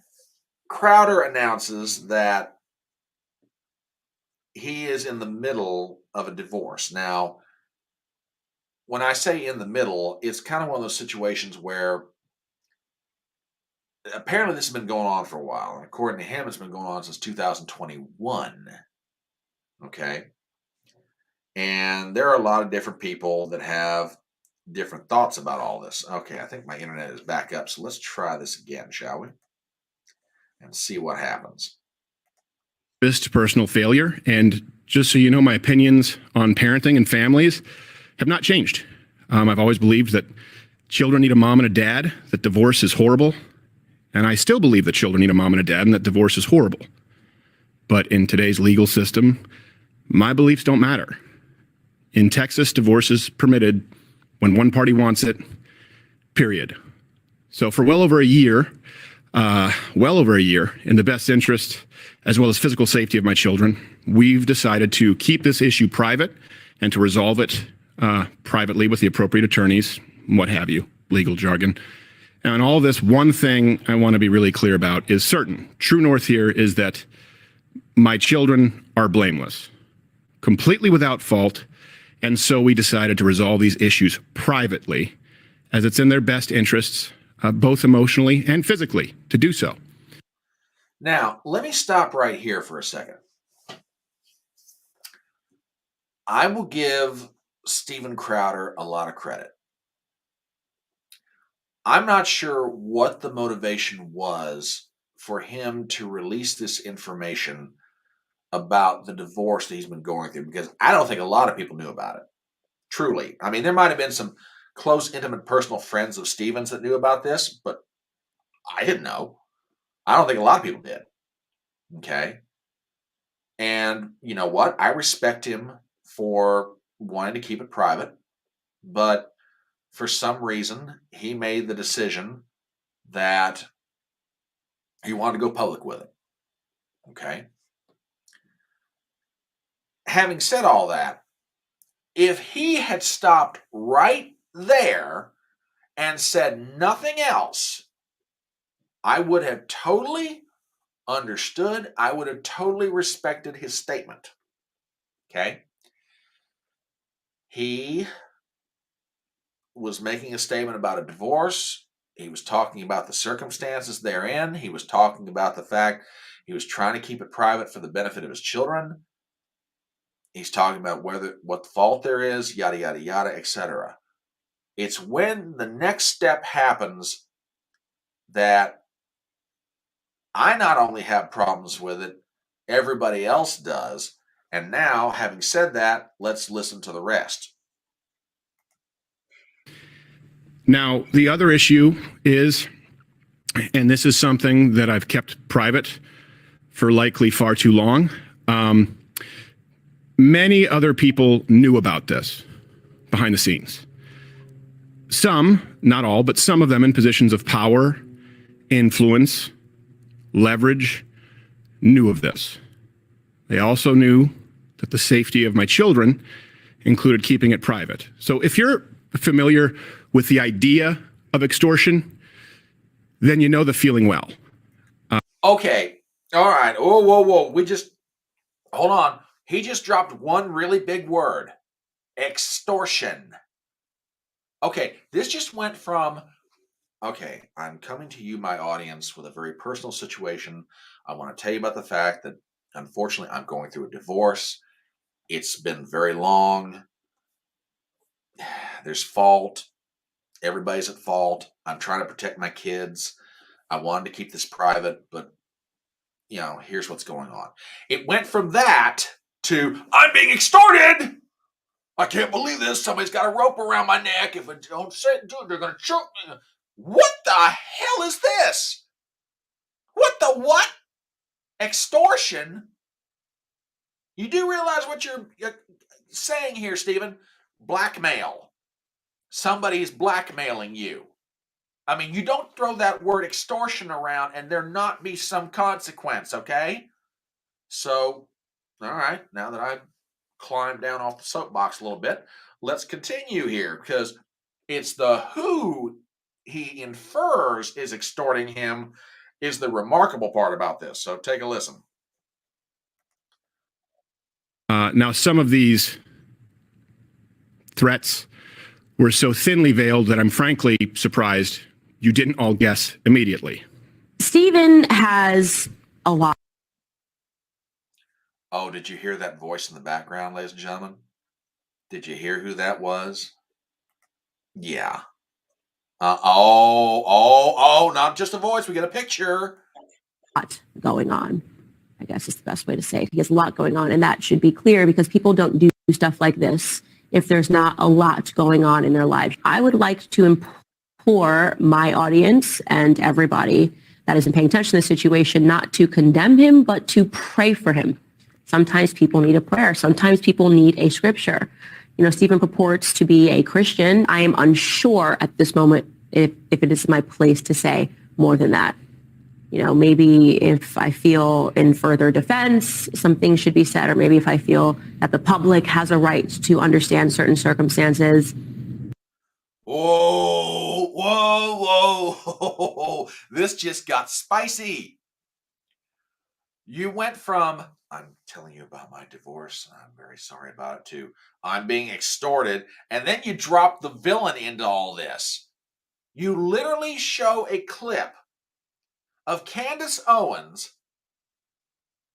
Crowder announces that he is in the middle of a divorce. Now, when I say in the middle, it's kind of one of those situations where apparently this has been going on for a while. And according to him, it's been going on since 2021. Okay. And there are a lot of different people that have different thoughts about all this. Okay, I think my internet is back up. So let's try this again, shall we? And see what happens. Personal failure. And just so you know, my opinions on parenting and families have not changed. I've always believed that children need a mom and a dad, that divorce is horrible. And I still believe that children need a mom and a dad and that divorce is horrible. But in today's legal system, my beliefs don't matter. In Texas, divorce is permitted when one party wants it, period. So for well over a year, in the best interest as well as physical safety of my children, we've decided to keep this issue private and to resolve it privately with the appropriate attorneys, what have you, legal jargon. Now, in all this, one thing I want to be really clear about is certain. True north here is that my children are blameless, completely without fault, and so we decided to resolve these issues privately, as it's in their best interests, both emotionally and physically, to do so. Now, let me stop right here for a second. I will give Steven Crowder a lot of credit. I'm not sure what the motivation was for him to release this information about the divorce that he's been going through, because I don't think a lot of people knew about it. Truly. I mean, there might have been some close, intimate, personal friends of Stevens that knew about this, but I didn't know. I don't think a lot of people did. Okay. And you know what? I respect him for wanting to keep it private, but for some reason, he made the decision that he wanted to go public with it. Okay. Having said all that, if he had stopped right there and said nothing else, I would have totally understood. I would have totally respected his statement. Okay. He was making a statement about a divorce. He was talking about the circumstances therein. He was talking about the fact he was trying to keep it private for the benefit of his children. He's talking about what fault there is, yada, yada, yada, etc. It's when the next step happens that I not only have problems with it, everybody else does. And now, having said that, let's listen to the rest. Now, the other issue is, and this is something that I've kept private for likely far too long, many other people knew about this behind the scenes. Some, not all, but some of them in positions of power, influence, leverage, knew of this. They also knew that the safety of my children included keeping it private. So if you're familiar with the idea of extortion, then you know the feeling well. Okay. All right. Whoa, whoa, whoa. Hold on. He just dropped one really big word. Extortion. Okay. This just went from, okay, I'm coming to you, my audience, with a very personal situation. I want to tell you about the fact that, unfortunately, I'm going through a divorce. It's been very long. There's fault. Everybody's at fault. I'm trying to protect my kids. I wanted to keep this private, but, here's what's going on. It went from that to, I'm being extorted. I can't believe this. Somebody's got a rope around my neck. If I don't say it, they're going to choke me. What the hell is this? What the what? Extortion? You do realize what you're saying here, Stephen? Blackmail. Somebody's blackmailing you. I mean, you don't throw that word extortion around and there not be some consequence, okay? So, all right, now that I've climbed down off the soapbox a little bit, let's continue here, because it's the who he infers is extorting him is the remarkable part about this. So take a listen. Now, some of these threats were so thinly veiled that I'm frankly surprised you didn't all guess immediately. Stephen has a lot. Oh, did you hear that voice in the background, ladies and gentlemen? Did you hear who that was? Yeah. Not just a voice. We get a picture. Going on, I guess is the best way to say it. He has a lot going on, and that should be clear because people don't do stuff like this if there's not a lot going on in their lives. I would like to implore my audience and everybody that isn't paying attention to the situation not to condemn him, but to pray for him. Sometimes people need a prayer. Sometimes people need a scripture. Stephen purports to be a Christian. I am unsure at this moment if it is my place to say more than that. Maybe if I feel in further defense, some things should be said, or maybe if I feel that the public has a right to understand certain circumstances. Whoa, whoa, whoa. This just got spicy. You went from, I'm telling you about my divorce, and I'm very sorry about it too, I'm being extorted, and then you drop the villain into all this. You literally show a clip of Candace Owens,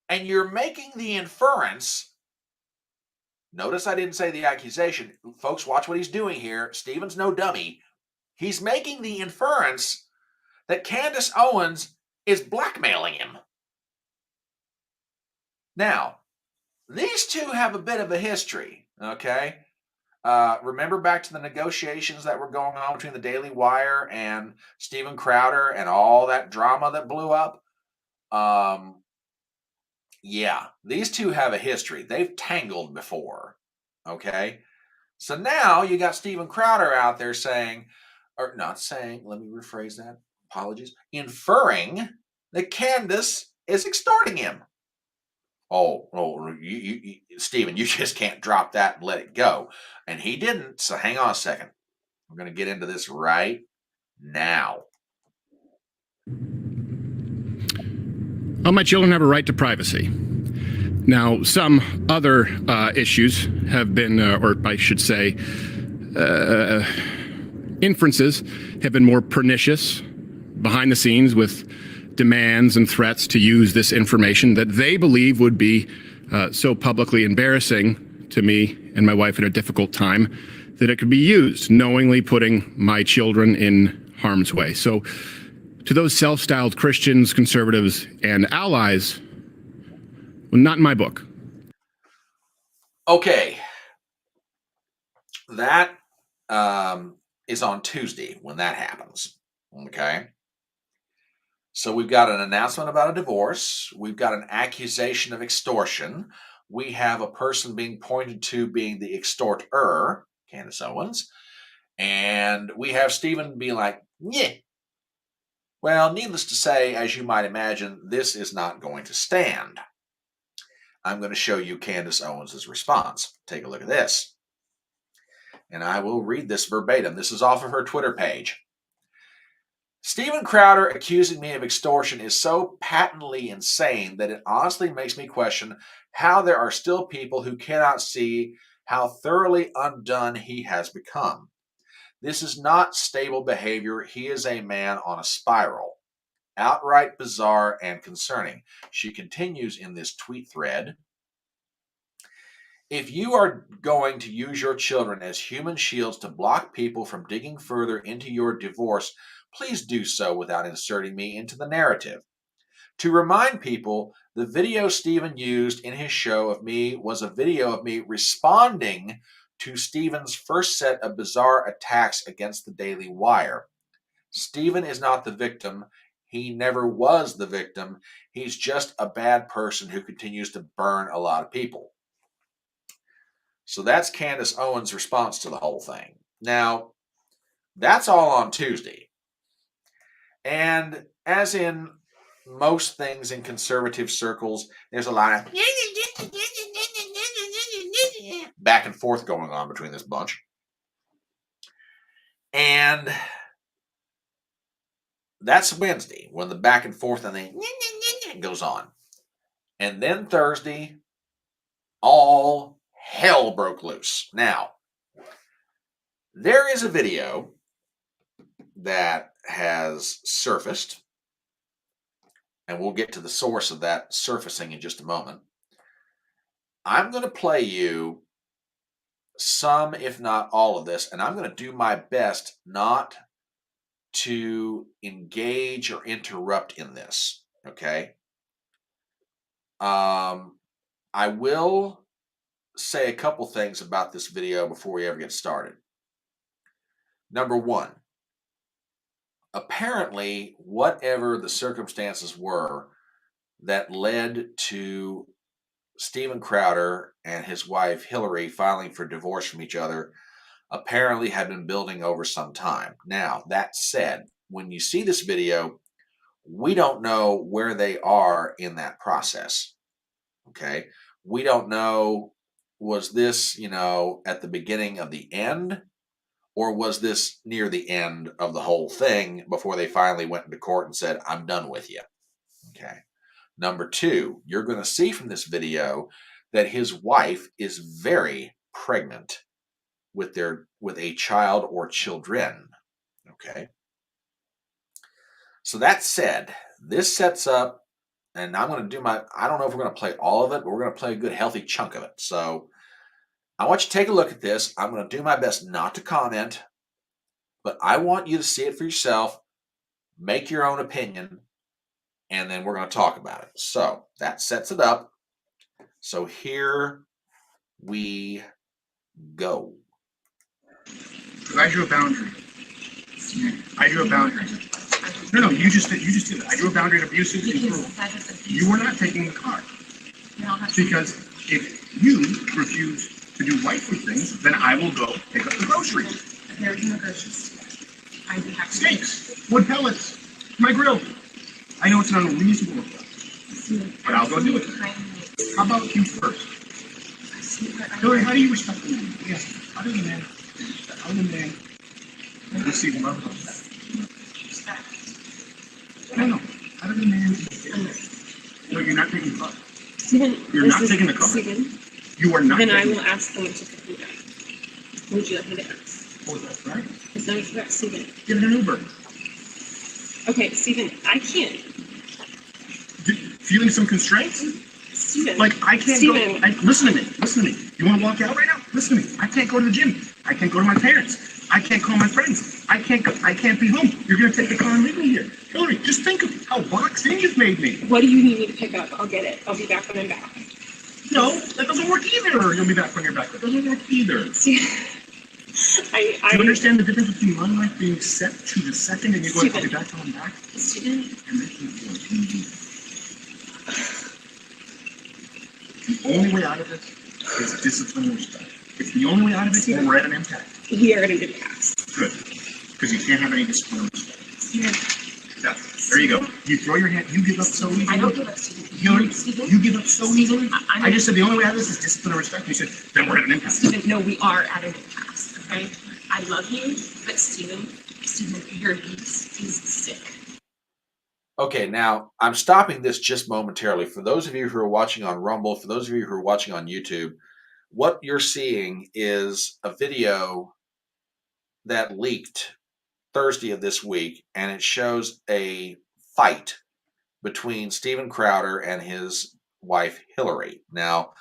and you're making the inference. Notice I didn't say the accusation. Folks, watch what he's doing here. Stephen's no dummy. He's making the inference that Candace Owens is blackmailing him. Now, these two have a bit of a history, okay? Remember back to the negotiations that were going on between the Daily Wire and Steven Crowder and all that drama that blew up? Yeah, these two have a history. They've tangled before. Okay. So now you got Steven Crowder out there saying, or not saying, let me rephrase that. Apologies. Inferring that Candace is extorting him. Stephen, you just can't drop that and let it go. And he didn't. So hang on a second. I'm going to get into this right now. Well, my children have a right to privacy. Now, some other issues have been, or I should say, inferences have been more pernicious behind the scenes with demands and threats to use this information that they believe would be so publicly embarrassing to me and my wife at a difficult time that it could be used, knowingly putting my children in harm's way. So to those self-styled Christians, conservatives, and allies, well, not in my book. Okay. That is on Tuesday when that happens. Okay. So we've got an announcement about a divorce. We've got an accusation of extortion. We have a person being pointed to being the extorter, Candace Owens. And we have Stephen being like, yeah. Well, needless to say, as you might imagine, this is not going to stand. I'm going to show you Candace Owens' response. Take a look at this. And I will read this verbatim. This is off of her Twitter page. Steven Crowder accusing me of extortion is so patently insane that it honestly makes me question how there are still people who cannot see how thoroughly undone he has become. This is not stable behavior. He is a man on a spiral. Outright bizarre and concerning. She continues in this tweet thread. If you are going to use your children as human shields to block people from digging further into your divorce, please do so without inserting me into the narrative. To remind people, the video Stephen used in his show of me was a video of me responding to Stephen's first set of bizarre attacks against the Daily Wire. Stephen is not the victim. He never was the victim. He's just a bad person who continues to burn a lot of people. So that's Candace Owens' response to the whole thing. Now, that's all on Tuesday. And as in most things in conservative circles, there's a lot of back and forth going on between this bunch. And that's Wednesday when the back and forth and the goes on. And then Thursday, all hell broke loose. Now, there is a video that has surfaced, and we'll get to the source of that surfacing in just a moment. I'm going to play you some, if not all of this, and I'm going to do my best not to engage or interrupt in this, okay? I will say a couple things about this video before we ever get started. Number one, apparently, whatever the circumstances were that led to Steven Crowder and his wife Hillary filing for divorce from each other apparently had been building over some time. Now, that said, when you see this video, we don't know where they are in that process. Okay? We don't know, was this, at the beginning of the end? Or was this near the end of the whole thing before they finally went into court and said, I'm done with you? Okay. Number two, you're going to see from this video that his wife is very pregnant with a child or children. Okay. So that said, this sets up, and I'm going to I don't know if we're going to play all of it, but we're going to play a good healthy chunk of it. So I want you to take a look at this. I'm going to do my best not to comment, but I want you to see it for yourself, make your own opinion, and then we're going to talk about it. So that sets it up. So here we go. Because I drew a boundary. I drew a boundary. No, you just did it. I drew a boundary of abusive and cruel. You were not taking the car. Because if you refuse to do wifely things, then I will go pick up the groceries. There's no groceries. I do have Steaks, wood pellets, my grill. I know it's an unreasonable request, but I'll go do it. How about you first? Hillary, how do you respect the man? Yes. How do the man respect? How do the man receive love? No. How do the man? No, you're not taking the car. Stephen, You're not taking the car. Stephen, You are not. then I taking will ask them to pick me up. Would you like me to ask? Oh, that's right. Is that correct, Stephen? Get an Uber. Okay, Stephen, I can't. Feeling some constraints? Stephen. Like I can't Stephen. go. Listen to me. You want to walk out right now? Listen to me. I can't go to the gym. I can't go to my parents. I can't call my friends. I can't be home. You're gonna take the car and leave me here. Hillary, just think of how boxed in you've made me. What do you need me to pick up? I'll get it. I'll be back when I'm back. No, that doesn't work either. You'll be back when you're back. That doesn't work either. See, Do you understand the difference between my life being set to the second and you're going to be back till I'm back? Stephen. And making it work. The only way out of this is discipline and respect. It's the only way out of it, and we're at an impasse. We are at an impasse. Good. Because you can't have any discipline or respect. Stephen. Yeah, there you go. You throw your hand, you give up so easily. I don't give up, Stephen. Hillary, Stephen? you give up so easily. I I just said the only way out of this is discipline and respect. You said, then we're at an impasse. Stephen, no, we are at an impasse, okay? I love you, but Stephen, your beast is sick. Okay, now I'm stopping this just momentarily. For those of you who are watching on Rumble, for those of you who are watching on YouTube, what you're seeing is a video that leaked Thursday of this week, and it shows a fight between Steven Crowder and his wife Hillary. Now,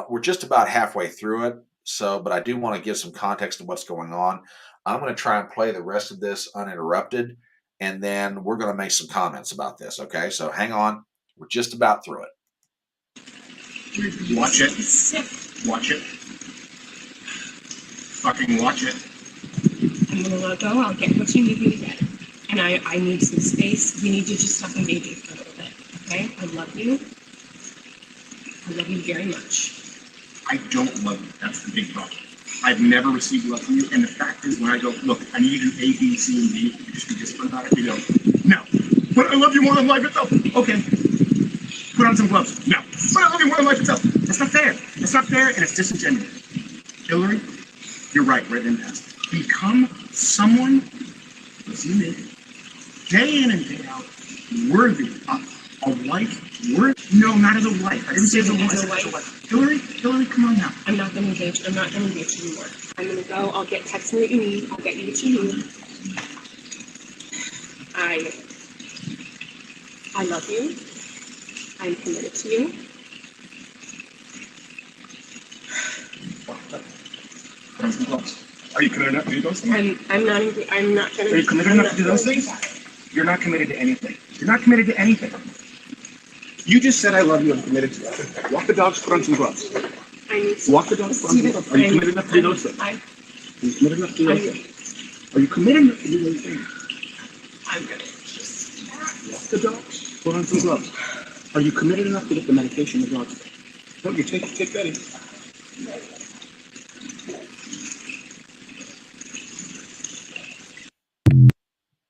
we're just about halfway through it, but I do want to give some context to what's going on. I'm going to try and play the rest of this uninterrupted, and then we're going to make some comments about this, okay? So hang on. We're just about through it. Watch it. Watch it. Fucking watch it. I'm gonna let go. I'll get what you need me to get. And I need some space. We need to just stop and baby for a little bit. Okay? I love you. I love you very much. I don't love you. That's the big problem. I've never received love from you. And the fact is, when I go, look, I need you to do A, B, C, and D, you just be disciplined about it. You go, no. But I love you more than life itself. Okay. Put on some gloves. No. But I love you more than life itself. That's not fair. That's not fair, and it's disingenuous. Hillary, you're right. We're at an impasse. Become someone, listen to me, day in and day out, worthy of a wife. No, not as a wife. I didn't say as a wife. Hillary, come on now. I'm not gonna engage. I'm not gonna engage anymore. I'm gonna go. I'll text me what you need. I'll get you what you need. I love you. I'm committed to you. Are you committed enough to do those things? I'm not gonna. Are you committed enough to do those things? You're not committed to anything. You're not committed to anything. You just said I love you. I'm committed to it. Walk the dogs. Put on some gloves. Walk the dogs. Put on some gloves. Are you committed enough to do those things? Are you committed enough to do those things? Are you committed enough to do those things? I'm gonna just Walk the dogs. Put on some gloves. Are you committed enough to get the medication the dogs take? No, you take Betty.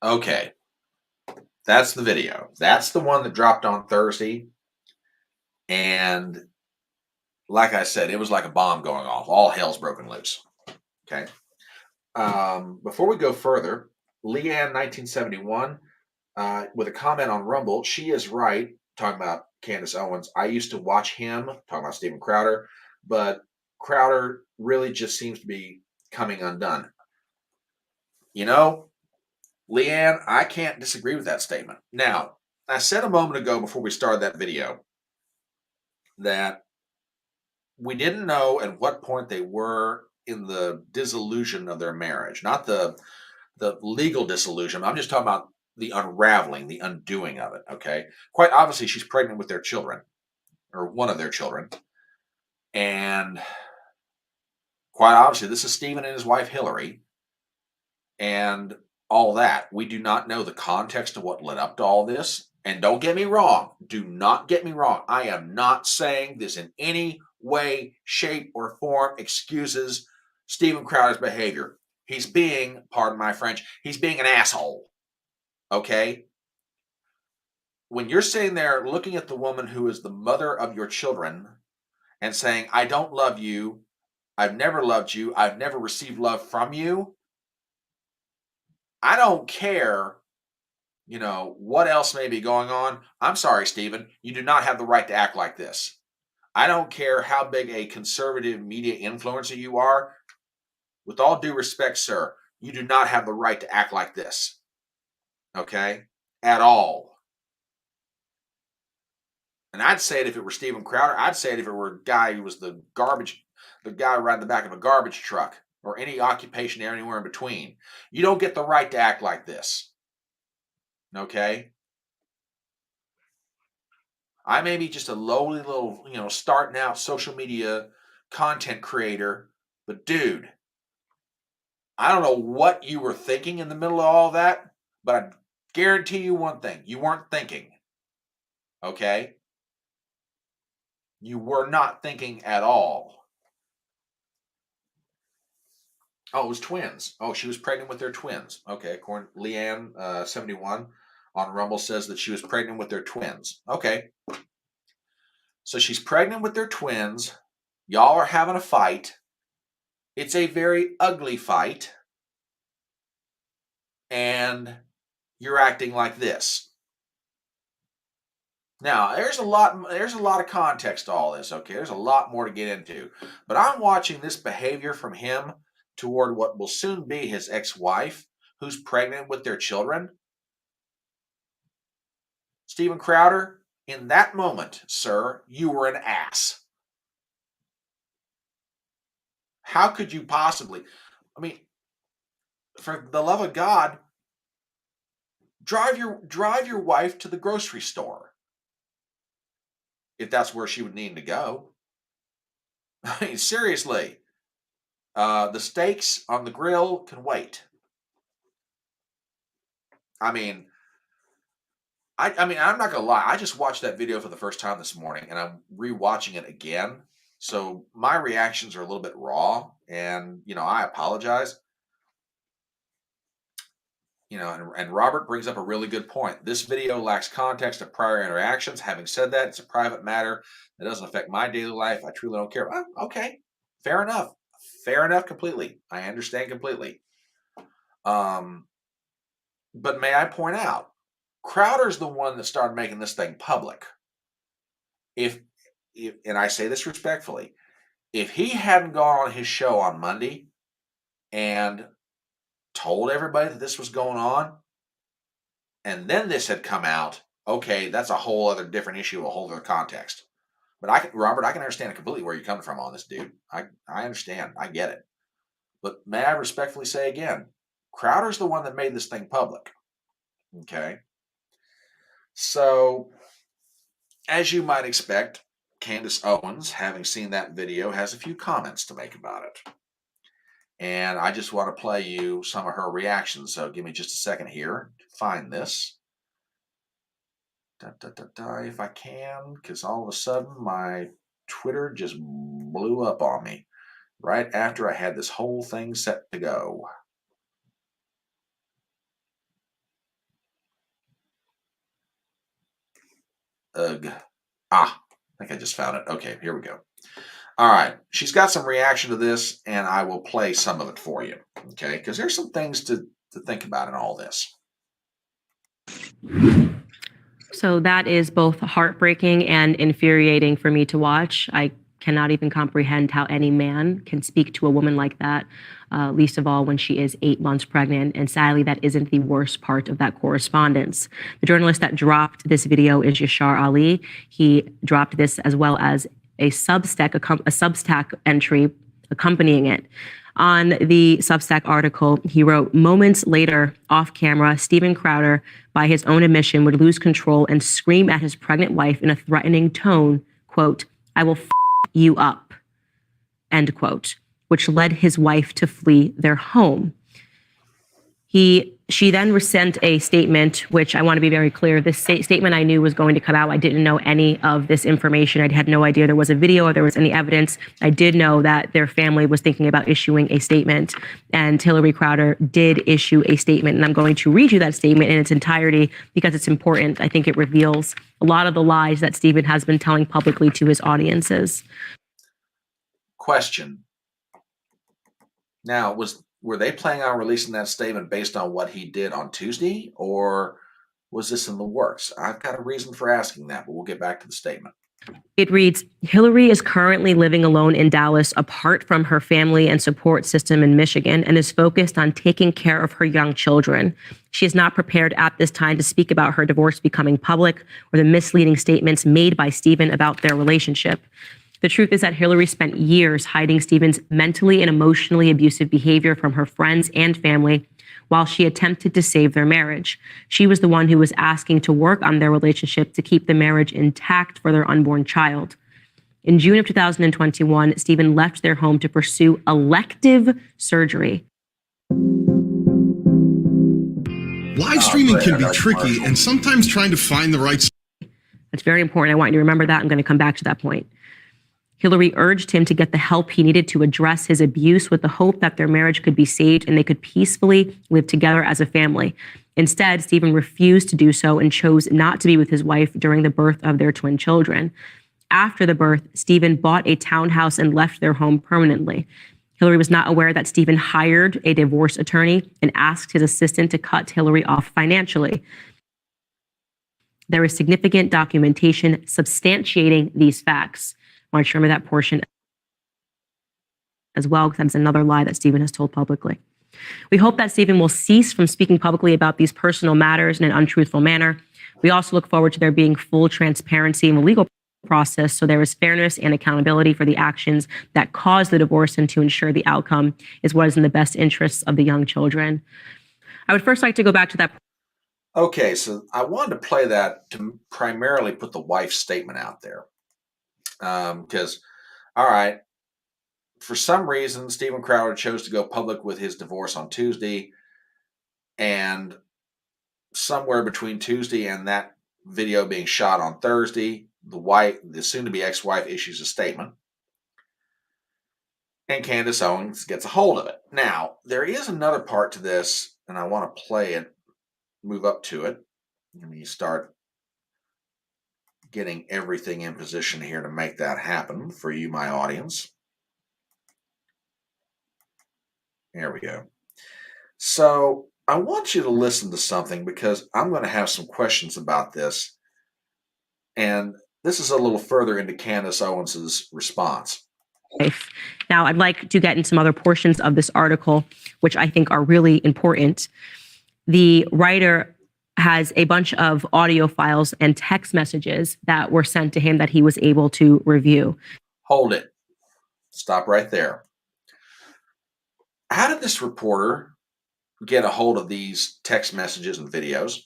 Okay. That's the video. That's the one that dropped on Thursday. And like I said, it was like a bomb going off. All hell's broken loose. Okay. Before we go further, Leanne 1971 with a comment on Rumble. She is right, talking about Candace Owens. I used to watch him, talking about Steven Crowder, but Crowder really just seems to be coming undone. You know, Leanne, I can't disagree with that statement. Now, I said a moment ago before we started that video that we didn't know at what point they were in the dissolution of their marriage, not the legal dissolution. I'm just talking about the unraveling, the undoing of it, okay? Quite obviously, she's pregnant with their children, or one of their children. And quite obviously, this is Stephen and his wife Hillary, and all that. We do not know the context of what led up to all this. And don't get me wrong. Do not get me wrong. I am not saying this in any way, shape, or form excuses Stephen Crowder's behavior. He's being, pardon my French, he's being an asshole. Okay? When you're sitting there looking at the woman who is the mother of your children and saying, I don't love you, I've never loved you, I've never received love from you, I don't care, what else may be going on. I'm sorry, Stephen, you do not have the right to act like this. I don't care how big a conservative media influencer you are. With all due respect, sir, you do not have the right to act like this. Okay? At all. And I'd say it if it were Stephen Crowder. I'd say it if it were a guy who was the guy riding the back of a garbage truck, or any occupation anywhere in between. You don't get the right to act like this. Okay? I may be just a lowly little, starting out social media content creator, but dude, I don't know what you were thinking in the middle of all that, but I guarantee you one thing. You weren't thinking. Okay? You were not thinking at all. Oh, it was twins. Oh, she was pregnant with their twins. Okay, according to Leanne, 71 on Rumble says that she was pregnant with their twins. Okay. So she's pregnant with their twins. Y'all are having a fight. It's a very ugly fight. And you're acting like this. Now, there's a lot of context to all this, okay? There's a lot more to get into. But I'm watching this behavior from him toward what will soon be his ex-wife, who's pregnant with their children. Stephen Crowder, in that moment, sir, you were an ass. How could you possibly? I mean, for the love of God, drive your wife to the grocery store, if that's where she would need to go. I mean, seriously. The steaks on the grill can wait. I mean, I'm not gonna lie. I just watched that video for the first time this morning, and I'm rewatching it again. So my reactions are a little bit raw, and I apologize. And Robert brings up a really good point. This video lacks context of prior interactions. Having said that, it's a private matter that doesn't affect my daily life. I truly don't care. Okay, fair enough. Fair enough completely. I understand completely. But may I point out, Crowder's the one that started making this thing public. If and I say this respectfully, if he hadn't gone on his show on Monday and told everybody that this was going on, and then this had come out, okay, that's a whole other different issue, a whole other context. But Robert, I can understand completely where you're coming from on this, dude. I understand. I get it. But may I respectfully say again, Crowder's the one that made this thing public. Okay? So, as you might expect, Candace Owens, having seen that video, has a few comments to make about it. And I just want to play you some of her reactions. So give me just a second here to find this. If I can, because all of a sudden my Twitter just blew up on me right after I had this whole thing set to go. Ugh. I think I just found it. Okay, here we go. All right. She's got some reaction to this, and I will play some of it for you. Okay, because there's some things to think about in all this. So that is both heartbreaking and infuriating for me to watch. I cannot even comprehend how any man can speak to a woman like that, least of all when she is 8 months pregnant. And sadly, that isn't the worst part of that correspondence. The journalist that dropped this video is Yashar Ali. He dropped this as well as a Substack entry accompanying it. On the Substack article, he wrote, "Moments later, off camera, Stephen Crowder, by his own admission, would lose control and scream at his pregnant wife in a threatening tone, quote, 'I will f you up,' end quote, which led his wife to flee their home. She then sent a statement, which I want to be very clear. This statement I knew was going to come out. I didn't know any of this information. I had no idea there was a video or there was any evidence. I did know that their family was thinking about issuing a statement, and Hillary Crowder did issue a statement. And I'm going to read you that statement in its entirety because it's important. I think it reveals a lot of the lies that Stephen has been telling publicly to his audiences. Question. Now, were they planning on releasing that statement based on what he did on Tuesday, or was this in the works? I've got a reason for asking that, but we'll get back to the statement. It reads, Hillary is currently living alone in Dallas, apart from her family and support system in Michigan, and is focused on taking care of her young children. She is not prepared at this time to speak about her divorce becoming public or the misleading statements made by Stephen about their relationship. The truth is that Hillary spent years hiding Stephen's mentally and emotionally abusive behavior from her friends and family while she attempted to save their marriage. She was the one who was asking to work on their relationship to keep the marriage intact for their unborn child. In June of 2021, Stephen left their home to pursue elective surgery. Live streaming can be tricky, and sometimes trying to find the right... That's very important. I want you to remember that. I'm going to come back to that point. Hillary urged him to get the help he needed to address his abuse with the hope that their marriage could be saved and they could peacefully live together as a family. Instead, Stephen refused to do so and chose not to be with his wife during the birth of their twin children. After the birth, Stephen bought a townhouse and left their home permanently. Hillary was not aware that Stephen hired a divorce attorney and asked his assistant to cut Hillary off financially. There is significant documentation substantiating these facts. I want you to remember that portion as well, because that's another lie that Stephen has told publicly. We hope that Stephen will cease from speaking publicly about these personal matters in an untruthful manner. We also look forward to there being full transparency in the legal process, so there is fairness and accountability for the actions that caused the divorce and to ensure the outcome is what is in the best interests of the young children. I would first like to go back to that. Okay, so I wanted to play that to primarily put the wife's statement out there. Because, all right, for some reason, Stephen Crowder chose to go public with his divorce on Tuesday, and somewhere between Tuesday and that video being shot on Thursday, the soon-to-be ex-wife, issues a statement, and Candace Owens gets a hold of it. Now, there is another part to this, and I want to play it, move up to it, and you start getting everything in position here to make that happen for you, my audience. There we go. So I want you to listen to something because I'm going to have some questions about this. And this is a little further into Candace Owens's response. Now, I'd like to get into some other portions of this article, which I think are really important. The writer has a bunch of audio files and text messages that were sent to him that he was able to review. Hold it. Stop right there. How did this reporter get a hold of these text messages and videos?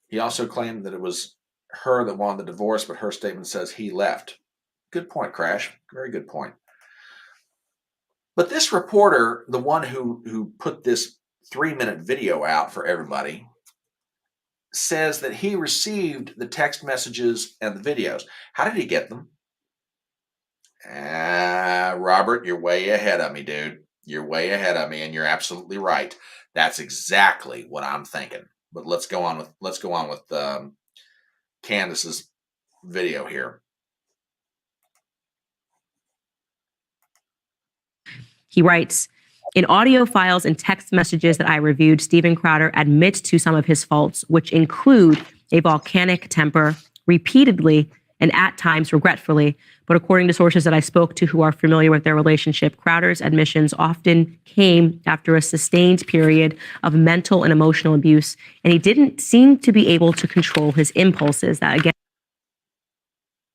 He also claimed that it was her that wanted the divorce, but her statement says he left. Good point, Crash. Very good point. But this reporter, the one who put this 3-minute video out for everybody, says that he received the text messages and the videos. How did he get them? Robert, you're way ahead of me, dude. You're way ahead of me, and you're absolutely right. That's exactly what I'm thinking. But let's go on with Candace's video here. He writes, in audio files and text messages that I reviewed, Stephen Crowder admits to some of his faults, which include a volcanic temper, repeatedly and at times regretfully. But according to sources that I spoke to who are familiar with their relationship, Crowder's admissions often came after a sustained period of mental and emotional abuse, and he didn't seem to be able to control his impulses. That again.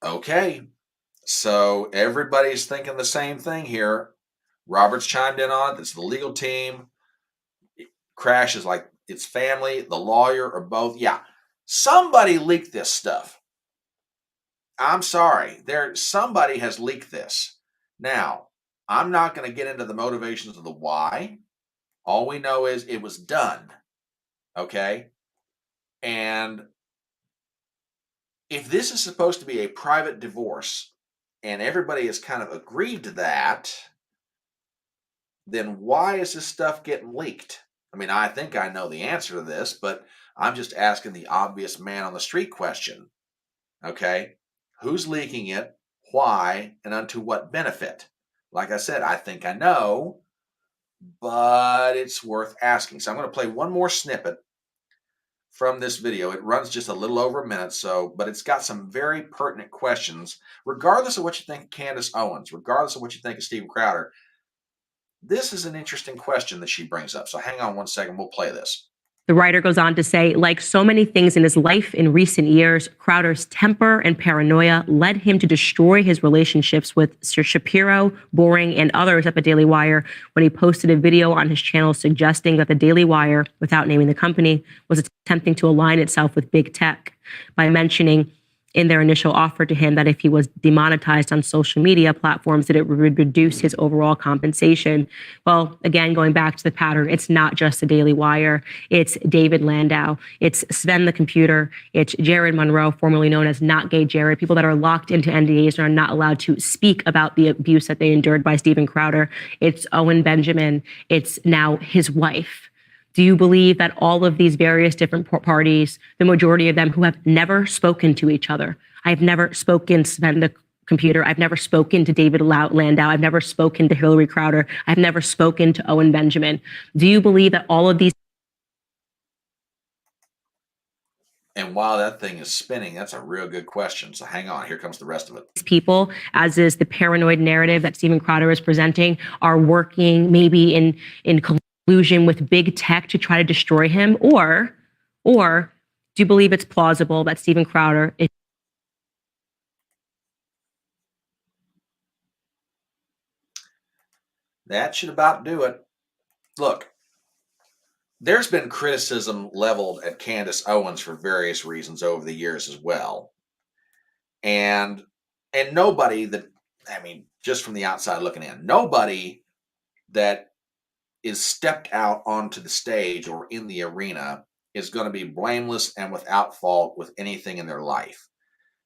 Okay, so everybody's thinking the same thing here. Robert's chimed in on it. It's the legal team. Crash is like it's family, the lawyer, or both. Yeah, Somebody leaked this stuff. I'm sorry. Somebody has leaked this. Now, I'm not going to get into the motivations of the why. All we know is it was done. Okay? And if this is supposed to be a private divorce and everybody has kind of agreed to that, then why is this stuff getting leaked? I mean, I think I know the answer to this, but I'm just asking the obvious man on the street question. Okay? Who's leaking it? Why? And unto what benefit? Like I said, I think I know, but it's worth asking. So I'm going to play one more snippet from this video. It runs just a little over a minute, but it's got some very pertinent questions, regardless of what you think of Candace Owens, regardless of what you think of Steven Crowder. This is an interesting question that she brings up. So hang on one second. We'll play this. The writer goes on to say, like so many things in his life in recent years, Crowder's temper and paranoia led him to destroy his relationships with Sir Shapiro, Boring, and others at the Daily Wire when he posted a video on his channel suggesting that the Daily Wire, without naming the company, was attempting to align itself with big tech by mentioning in their initial offer to him that if he was demonetized on social media platforms, that it would reduce his overall compensation. Well, again, going back to the pattern, it's not just the Daily Wire. It's David Landau. It's Sven the Computer. It's Jared Monroe, formerly known as Not Gay Jared, people that are locked into NDAs and are not allowed to speak about the abuse that they endured by Steven Crowder. It's Owen Benjamin. It's now his wife. Do you believe that all of these various different parties, the majority of them who have never spoken to each other, I've never spoken to Sven the Computer, I've never spoken to David Landau, I've never spoken to Hillary Crowder, I've never spoken to Owen Benjamin. Do you believe that all of these? And while that thing is spinning, that's a real good question. So hang on, here comes the rest of it. People, as is the paranoid narrative that Steven Crowder is presenting, are working maybe in collusion with big tech to try to destroy him, or do you believe it's plausible that Steven Crowder is? That should about do it. Look, there's been criticism leveled at Candace Owens for various reasons over the years as well. And nobody that, I mean, just from the outside looking in, nobody that is stepped out onto the stage or in the arena is going to be blameless and without fault with anything in their life.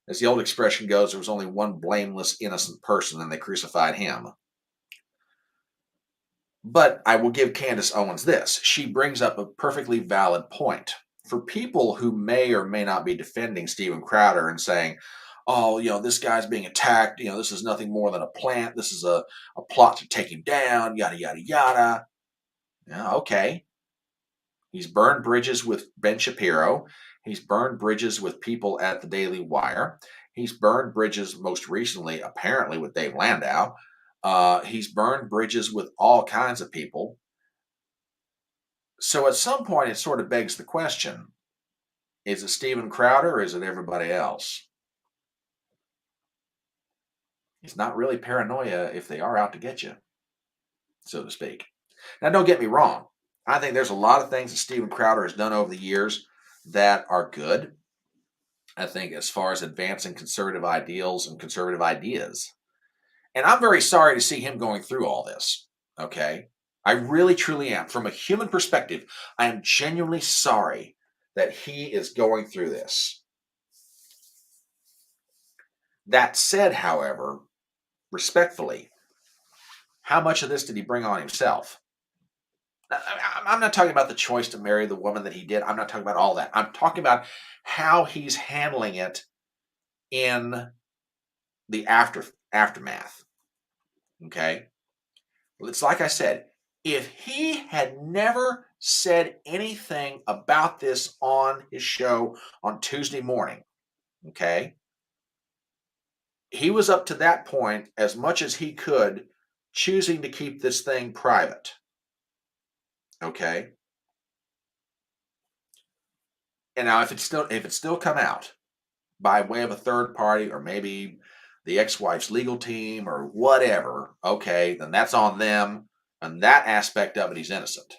As the old expression goes, there was only one blameless, innocent person, and they crucified him. But I will give Candace Owens this. She brings up a perfectly valid point. For people who may or may not be defending Steven Crowder and saying, oh, this guy's being attacked, this is nothing more than a plant, this is a plot to take him down, yada, yada, yada. Yeah, okay. He's burned bridges with Ben Shapiro. He's burned bridges with people at the Daily Wire. He's burned bridges most recently, apparently, with Dave Landau. He's burned bridges with all kinds of people. So at some point, it sort of begs the question, is it Steven Crowder or is it everybody else? It's not really paranoia if they are out to get you, so to speak. Now, don't get me wrong. I think there's a lot of things that Steven Crowder has done over the years that are good. I think as far as advancing conservative ideals and conservative ideas. And I'm very sorry to see him going through all this, okay? I really, truly am. From a human perspective, I am genuinely sorry that he is going through this. That said, however, respectfully, how much of this did he bring on himself? I'm not talking about the choice to marry the woman that he did. I'm not talking about all that. I'm talking about how he's handling it in the aftermath. Okay? Well, it's like I said, if he had never said anything about this on his show on Tuesday morning, okay, he was up to that point as much as he could, choosing to keep this thing private. Okay? And now if it's still come out by way of a third party or maybe the ex-wife's legal team or whatever, okay, then that's on them. And that aspect of it, he's innocent.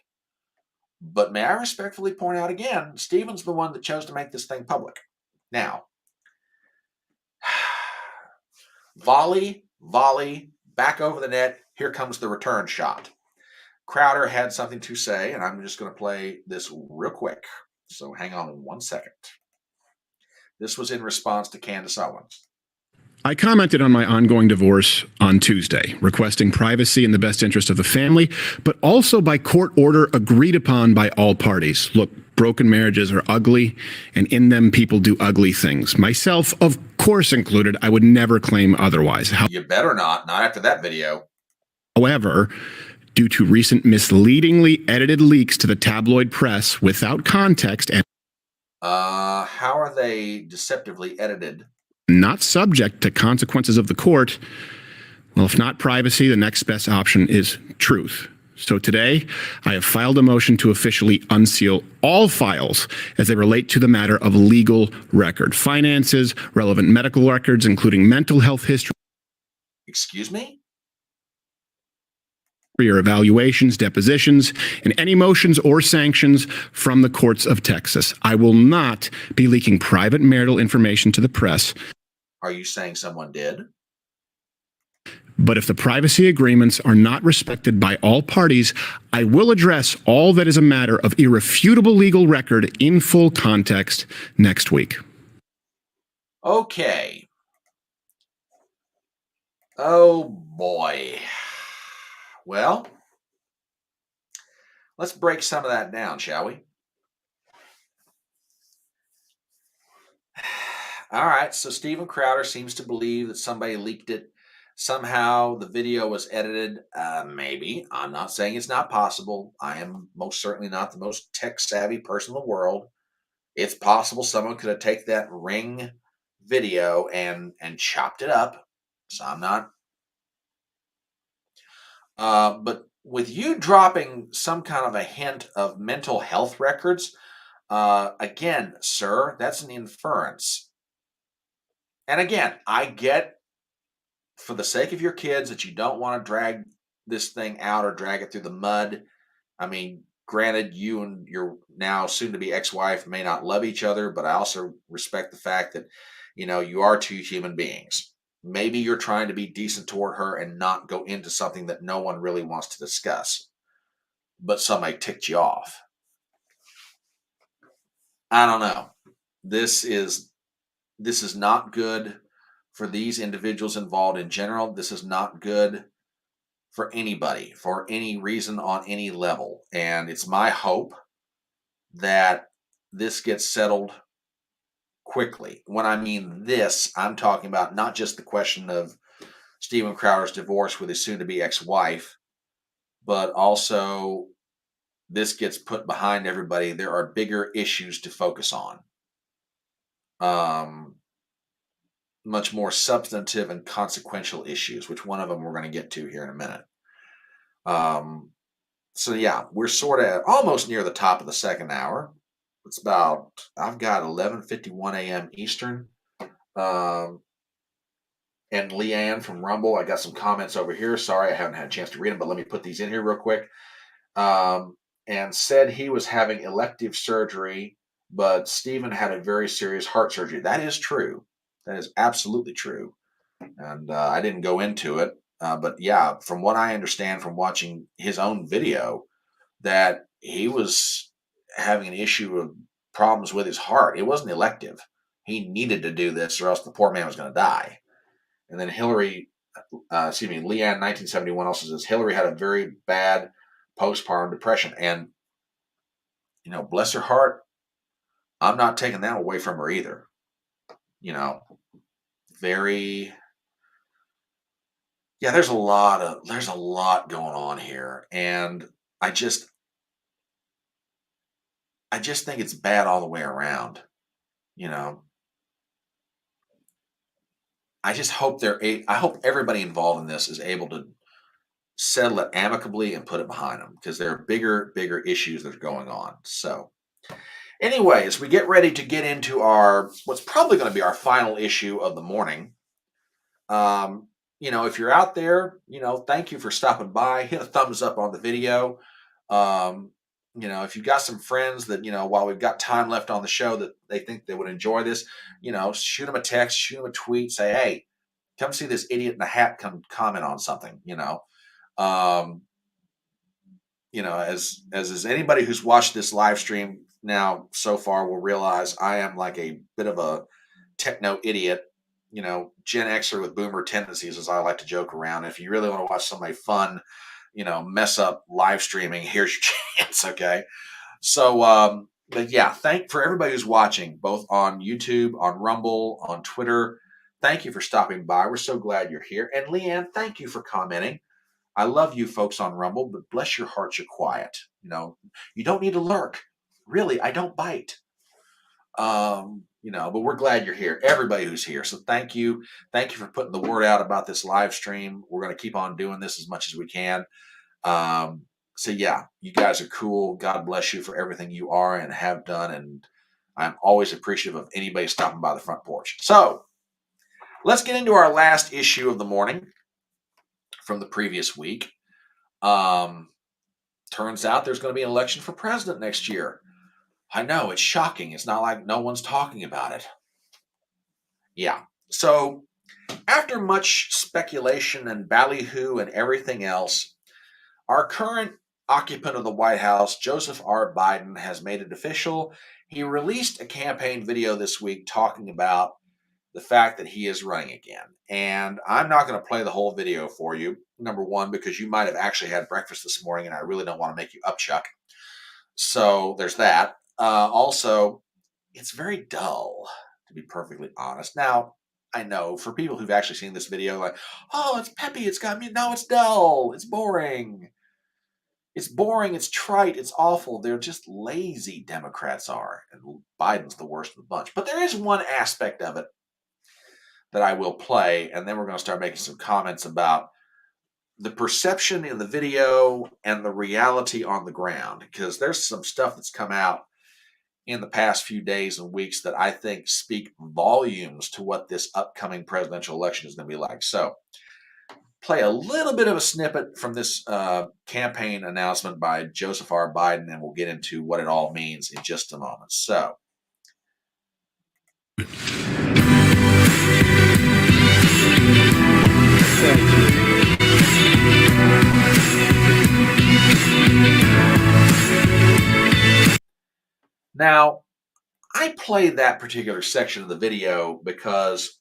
But may I respectfully point out again, Stephen's the one that chose to make this thing public. Now, volley, back over the net. Here comes the return shot. Crowder had something to say, and I'm just going to play this real quick. So hang on 1 second. This was in response to Candace Owens. I commented on my ongoing divorce on Tuesday, requesting privacy in the best interest of the family, but also by court order agreed upon by all parties. Look, broken marriages are ugly, and in them people do ugly things. Myself, of course, included. I would never claim otherwise. You better not after that video. However, due to recent misleadingly edited leaks to the tabloid press without context and how are they deceptively edited? Not subject to consequences of the court, well, if not privacy, the next best option is truth. So today, I have filed a motion to officially unseal all files as they relate to the matter of legal record, finances, relevant medical records, including mental health history. Excuse me? Your evaluations, depositions, and any motions or sanctions from the courts of Texas. I will not be leaking private marital information to the press. Are you saying someone did? But if the privacy agreements are not respected by all parties, I will address all that is a matter of irrefutable legal record in full context next week. Okay. Oh boy. Well, let's break some of that down, shall we? All right, so Stephen Crowder seems to believe that somebody leaked it. Somehow the video was edited. Maybe. I'm not saying it's not possible. I am most certainly not the most tech-savvy person in the world. It's possible someone could have taken that Ring video and chopped it up. So I'm not. But with you dropping some kind of a hint of mental health records, again, sir, that's an inference. And again, I get, for the sake of your kids, that you don't want to drag this thing out or drag it through the mud. I mean, granted, you and your now soon-to-be ex-wife may not love each other, but I also respect the fact that, you are two human beings. Maybe you're trying to be decent toward her and not go into something that no one really wants to discuss, but somebody ticked you off. I don't know. This is not good for these individuals involved in general. This is not good for anybody, for any reason, on any level. And it's my hope that this gets settled quickly. When I mean this, I'm talking about not just the question of Stephen Crowder's divorce with his soon-to-be ex-wife, but also this gets put behind everybody. There are bigger issues to focus on. Much more substantive and consequential issues, which one of them we're going to get to here in a minute. So yeah, we're sort of almost near the top of the second hour. It's about, I've got 11:51 a.m. Eastern. And Leanne from Rumble, I got some comments over here. Sorry, I haven't had a chance to read them, but let me put these in here real quick. And said he was having elective surgery, but Stephen had a very serious heart surgery. That is true. That is absolutely true. And I didn't go into it. But yeah, from what I understand from watching his own video, that he was having an issue of problems with his heart. It wasn't elective. He needed to do this or else the poor man was going to die. And then Leanne 1971 also says Hillary had a very bad postpartum depression. And, bless her heart, I'm not taking that away from her either. Very, yeah, there's a lot going on here. And I just think it's bad all the way around. I just hope I hope everybody involved in this is able to settle it amicably and put it behind them, because there are bigger issues that are going on. So anyway, as we get ready to get into what's probably going to be our final issue of the morning, if you're out there, thank you for stopping by. Hit a thumbs up on the video. if you've got some friends that, while we've got time left on the show that they think they would enjoy this, shoot them a text, shoot them a tweet, say, hey, come see this idiot in a hat come comment on something, Um, as anybody who's watched this live stream now so far will realize, I am like a bit of a techno idiot, Gen Xer with boomer tendencies, as I like to joke around. If you really want to watch somebody fun, mess up live streaming, here's your chance. Okay. So, but yeah, for everybody who's watching, both on YouTube, on Rumble, on Twitter. Thank you for stopping by. We're so glad you're here. And Leanne, thank you for commenting. I love you folks on Rumble, but bless your hearts, you're quiet. You don't need to lurk. Really, I don't bite. But we're glad you're here. Everybody who's here. So thank you. Thank you for putting the word out about this live stream. We're going to keep on doing this as much as we can. So yeah, you guys are cool. God bless you for everything you are and have done. And I'm always appreciative of anybody stopping by the front porch. So let's get into our last issue of the morning from the previous week. Turns out there's going to be an election for president next year. I know, it's shocking. It's not like no one's talking about it. Yeah. So after much speculation and ballyhoo and everything else, our current occupant of the White House, Joseph R. Biden, has made it official. He released a campaign video this week talking about the fact that he is running again. And I'm not going to play the whole video for you, number one, because you might have actually had breakfast this morning and I really don't want to make you upchuck. So there's that. Also, it's very dull, to be perfectly honest. Now, I know for people who've actually seen this video, like, oh, it's peppy, it's got me. No, it's dull. It's boring. It's boring. It's trite. It's awful. They're just lazy, Democrats are. And Biden's the worst of the bunch. But there is one aspect of it that I will play, and then we're going to start making some comments about the perception in the video and the reality on the ground, because there's some stuff that's come out in the past few days and weeks that I think speak volumes to what this upcoming presidential election is going to be like. So, play a little bit of a snippet from this campaign announcement by Joseph R. Biden, and we'll get into what it all means in just a moment. So, now, I play that particular section of the video because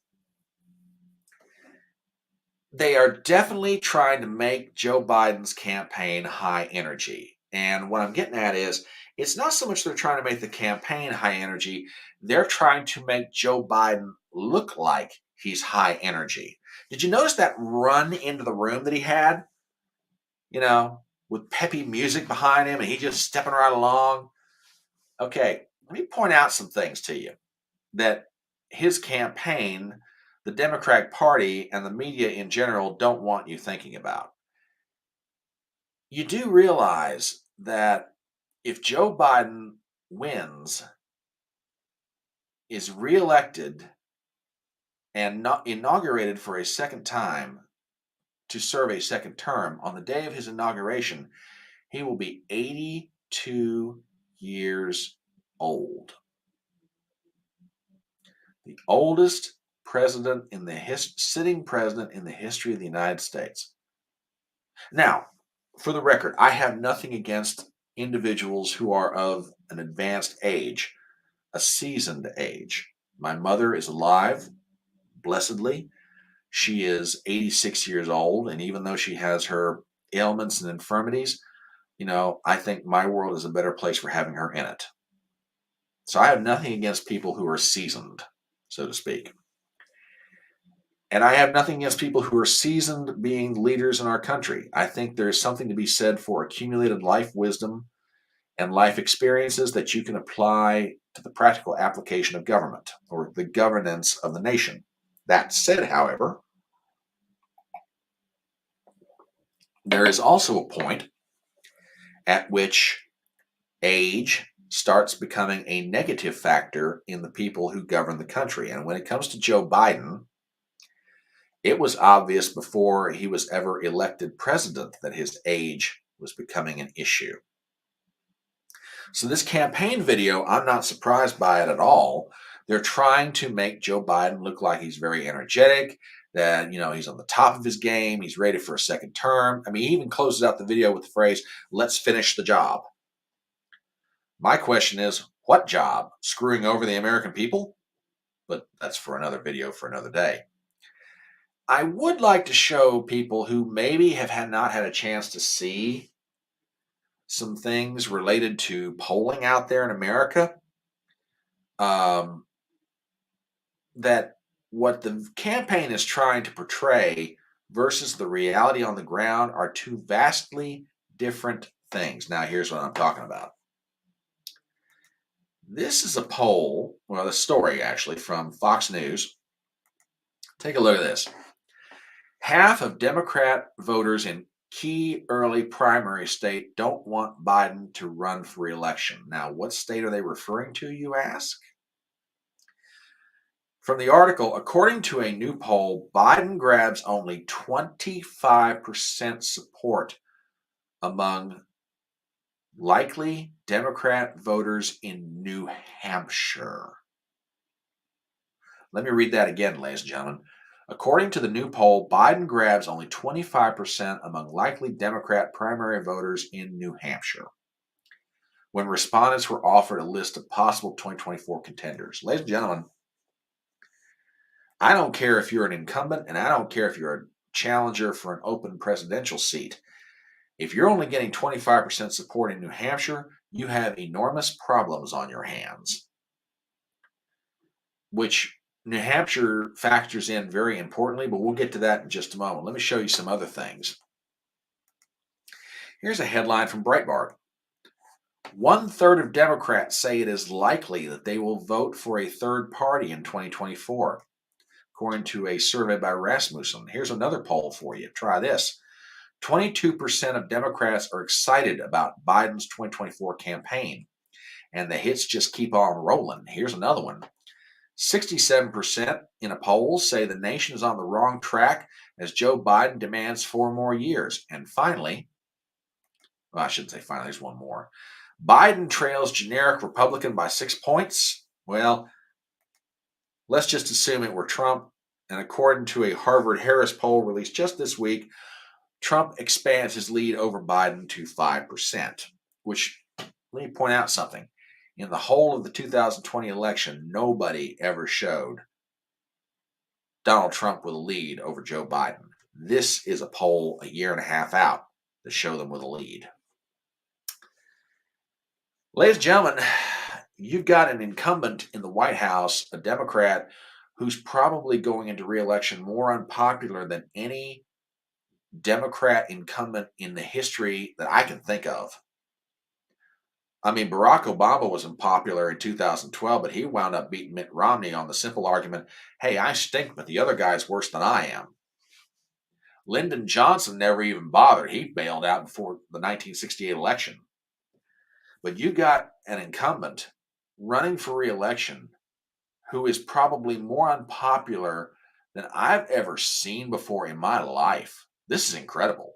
they are definitely trying to make Joe Biden's campaign high energy. And what I'm getting at is, it's not so much they're trying to make the campaign high energy, they're trying to make Joe Biden look like he's high energy. Did you notice that run into the room that he had? With peppy music behind him and he just stepping right along. Okay, let me point out some things to you that his campaign, the Democratic Party, and the media in general don't want you thinking about. You do realize that if Joe Biden wins, is reelected, and not inaugurated for a second time to serve a second term, on the day of his inauguration, he will be 82 years old. The oldest president in the sitting president in the history of the United States. Now, for the record, I have nothing against individuals who are of an advanced age, a seasoned age. My mother is alive, blessedly. She is 86 years old, and even though she has her ailments and infirmities, I think my world is a better place for having her in it. So I have nothing against people who are seasoned, so to speak. And I have nothing against people who are seasoned being leaders in our country. I think there is something to be said for accumulated life wisdom and life experiences that you can apply to the practical application of government or the governance of the nation. That said, however, there is also a point at which age starts becoming a negative factor in the people who govern the country. And when it comes to Joe Biden, it was obvious before he was ever elected president that his age was becoming an issue. So this campaign video, I'm not surprised by it at all. They're trying to make Joe Biden look like he's very energetic, that, he's on the top of his game, he's ready for a second term. I mean, he even closes out the video with the phrase, "Let's finish the job." My question is, what job? Screwing over the American people? But that's for another video for another day. I would like to show people who maybe have not had a chance to see some things related to polling out there in America. That what the campaign is trying to portray versus the reality on the ground are two vastly different things. Now, here's what I'm talking about. This is a poll, well, a story actually from Fox News. Take a look at this. Half of Democrat voters in key early primary state don't want Biden to run for re-election. Now, what state are they referring to, you ask? From the article, according to a new poll, Biden grabs only 25% support among likely Democrat voters in New Hampshire. Let me read that again, ladies and gentlemen. According to the new poll, Biden grabs only 25% among likely Democrat primary voters in New Hampshire, when respondents were offered a list of possible 2024 contenders. Ladies and gentlemen, I don't care if you're an incumbent, and I don't care if you're a challenger for an open presidential seat. If you're only getting 25% support in New Hampshire, you have enormous problems on your hands, which New Hampshire factors in very importantly, but we'll get to that in just a moment. Let me show you some other things. Here's a headline from Breitbart. 1/3 of Democrats say it is likely that they will vote for a third party in 2024, according to a survey by Rasmussen. Here's another poll for you. Try this. 22% of Democrats are excited about Biden's 2024 campaign, and the hits just keep on rolling. Here's another one. 67% in a poll say the nation is on the wrong track as Joe Biden demands 4 more years. And finally, well, I shouldn't say finally, there's one more. Biden trails generic Republican by 6 points. Well, let's just assume it were Trump. And according to a Harvard-Harris poll released just this week, Trump expands his lead over Biden to 5%, which, let me point out something. In the whole of the 2020 election, nobody ever showed Donald Trump with a lead over Joe Biden. This is a poll a year and a half out to show them with a lead. Ladies and gentlemen, you've got an incumbent in the White House, a Democrat, who's probably going into re-election more unpopular than any Democrat incumbent in the history that I can think of. I mean, Barack Obama was unpopular in 2012, but he wound up beating Mitt Romney on the simple argument, hey, I stink, but the other guy's worse than I am. Lyndon Johnson never even bothered. He bailed out before the 1968 election. But you got an incumbent running for re-election who is probably more unpopular than I've ever seen before in my life. This is incredible.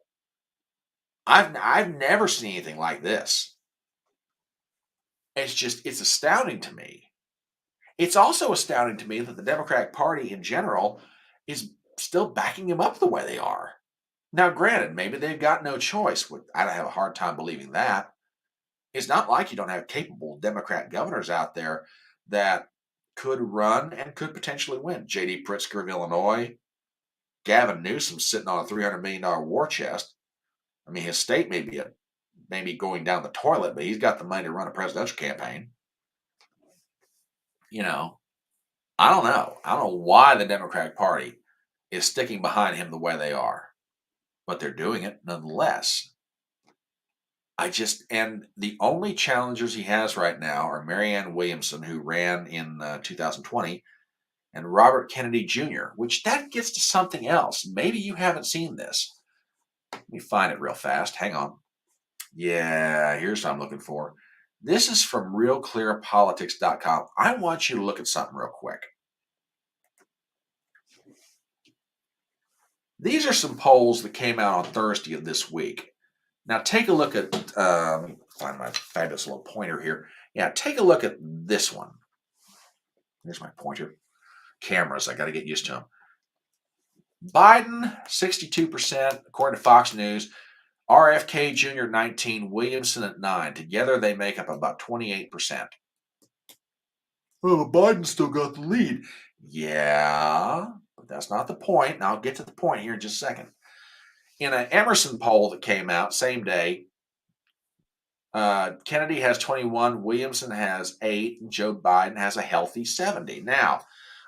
I've never seen anything like this. It's astounding to me. It's also astounding to me that the Democratic Party in general is still backing him up the way they are. Now, granted, maybe they've got no choice. I have a hard time believing that. It's not like you don't have capable Democrat governors out there that could run and could potentially win. J.D. Pritzker of Illinois, Gavin Newsom sitting on a $300 million war chest. I mean, his state may be going down the toilet, but he's got the money to run a presidential campaign. I don't know. I don't know why the Democratic Party is sticking behind him the way they are, but they're doing it nonetheless. And the only challengers he has right now are Marianne Williamson, who ran in 2020, and Robert Kennedy Jr., which that gets to something else. Maybe you haven't seen this. Let me find it real fast. Hang on. Yeah, here's what I'm looking for. This is from realclearpolitics.com. I want you to look at something real quick. These are some polls that came out on Thursday of this week. Now take a look at find my fabulous little pointer here. Yeah, take a look at this one. Here's my pointer. Cameras, I got to get used to them. Biden, 62%, according to Fox News. RFK Jr. 19, Williamson at 9. Together, they make up about 28%. Oh, Biden still got the lead. Yeah, but that's not the point. And I'll get to the point here in just a second. In an Emerson poll that came out same day, Kennedy has 21, Williamson has 8, and Joe Biden has a healthy 70. Now,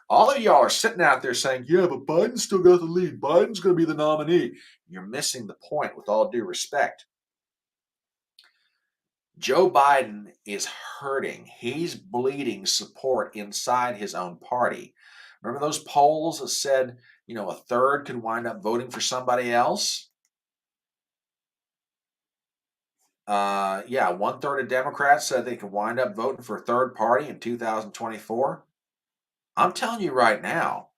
all of y'all are sitting out there saying, yeah, but Biden's still got the lead. Biden's going to be the nominee. You're missing the point with all due respect. Joe Biden is hurting. He's bleeding support inside his own party. Remember those polls that said, a third could wind up voting for somebody else? Yeah, 1/3 of Democrats said they could wind up voting for a third party in 2024. I'm telling you right now,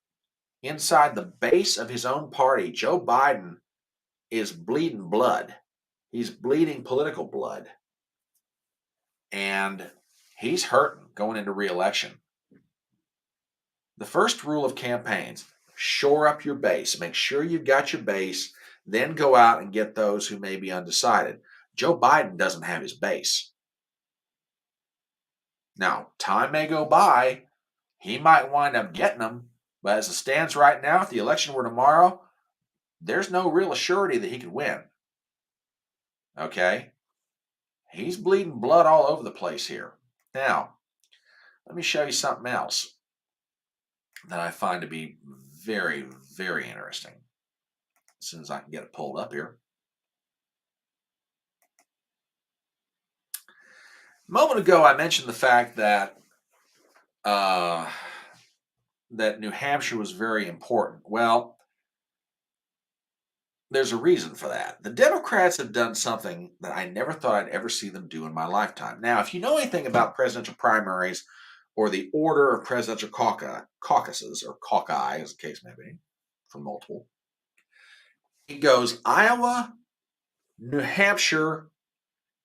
inside the base of his own party, Joe Biden is bleeding blood. He's bleeding political blood. And he's hurting going into re-election. The first rule of campaigns, shore up your base. Make sure you've got your base, then go out and get those who may be undecided. Joe Biden doesn't have his base. Now, time may go by. He might wind up getting them. But as it stands right now, if the election were tomorrow, there's no real assurity that he could win. Okay? He's bleeding blood all over the place here. Now, let me show you something else that I find to be very, very interesting. As soon as I can get it pulled up here. A moment ago, I mentioned the fact that that New Hampshire was very important. Well, there's a reason for that. The Democrats have done something that I never thought I'd ever see them do in my lifetime. Now, if you know anything about presidential primaries or the order of presidential caucuses, or caucus, as the case may be, for multiple, it goes Iowa, New Hampshire,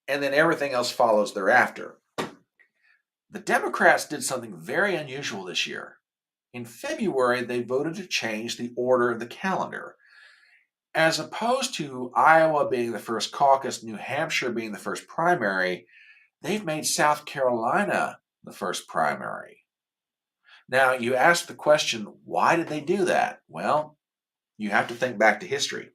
and then everything else follows thereafter. The Democrats did something very unusual this year. In February, they voted to change the order of the calendar. As opposed to Iowa being the first caucus, New Hampshire being the first primary, they've made South Carolina the first primary. Now, you ask the question, why did they do that? Well, you have to think back to history.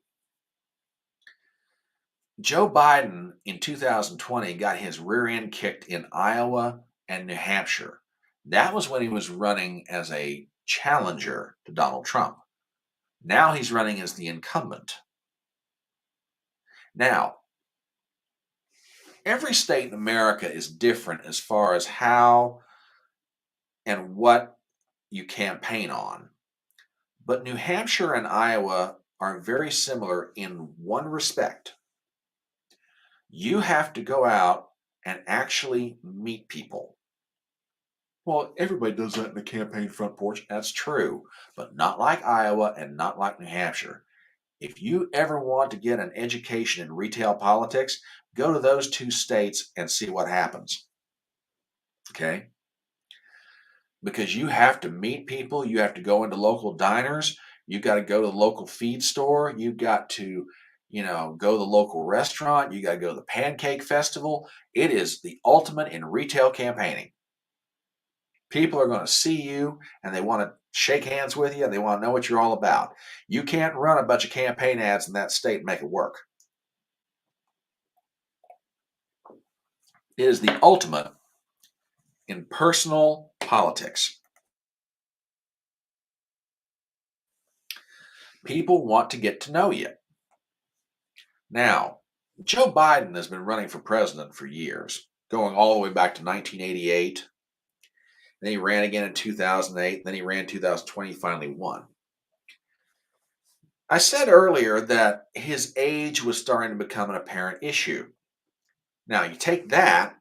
Joe Biden in 2020 got his rear end kicked in Iowa and New Hampshire. That was when he was running as a challenger to Donald Trump. Now he's running as the incumbent. Now, every state in America is different as far as how and what you campaign on. But New Hampshire and Iowa are very similar in one respect. You have to go out and actually meet people. Well, everybody does that in the campaign front porch. That's true, but not like Iowa and not like New Hampshire. If you ever want to get an education in retail politics, go to those two states and see what happens. Okay? Because you have to meet people, you have to go into local diners, you got to go to the local feed store, you got to, go to the local restaurant, you got to go to the pancake festival. It is the ultimate in retail campaigning. People are going to see you and they want to shake hands with you and they want to know what you're all about. You can't run a bunch of campaign ads in that state and make it work. It is the ultimate in personal politics. People want to get to know you. Now, Joe Biden has been running for president for years, going all the way back to 1988. Then he ran again in 2008. Then he ran in 2020, finally won. I said earlier that his age was starting to become an apparent issue. Now, you take that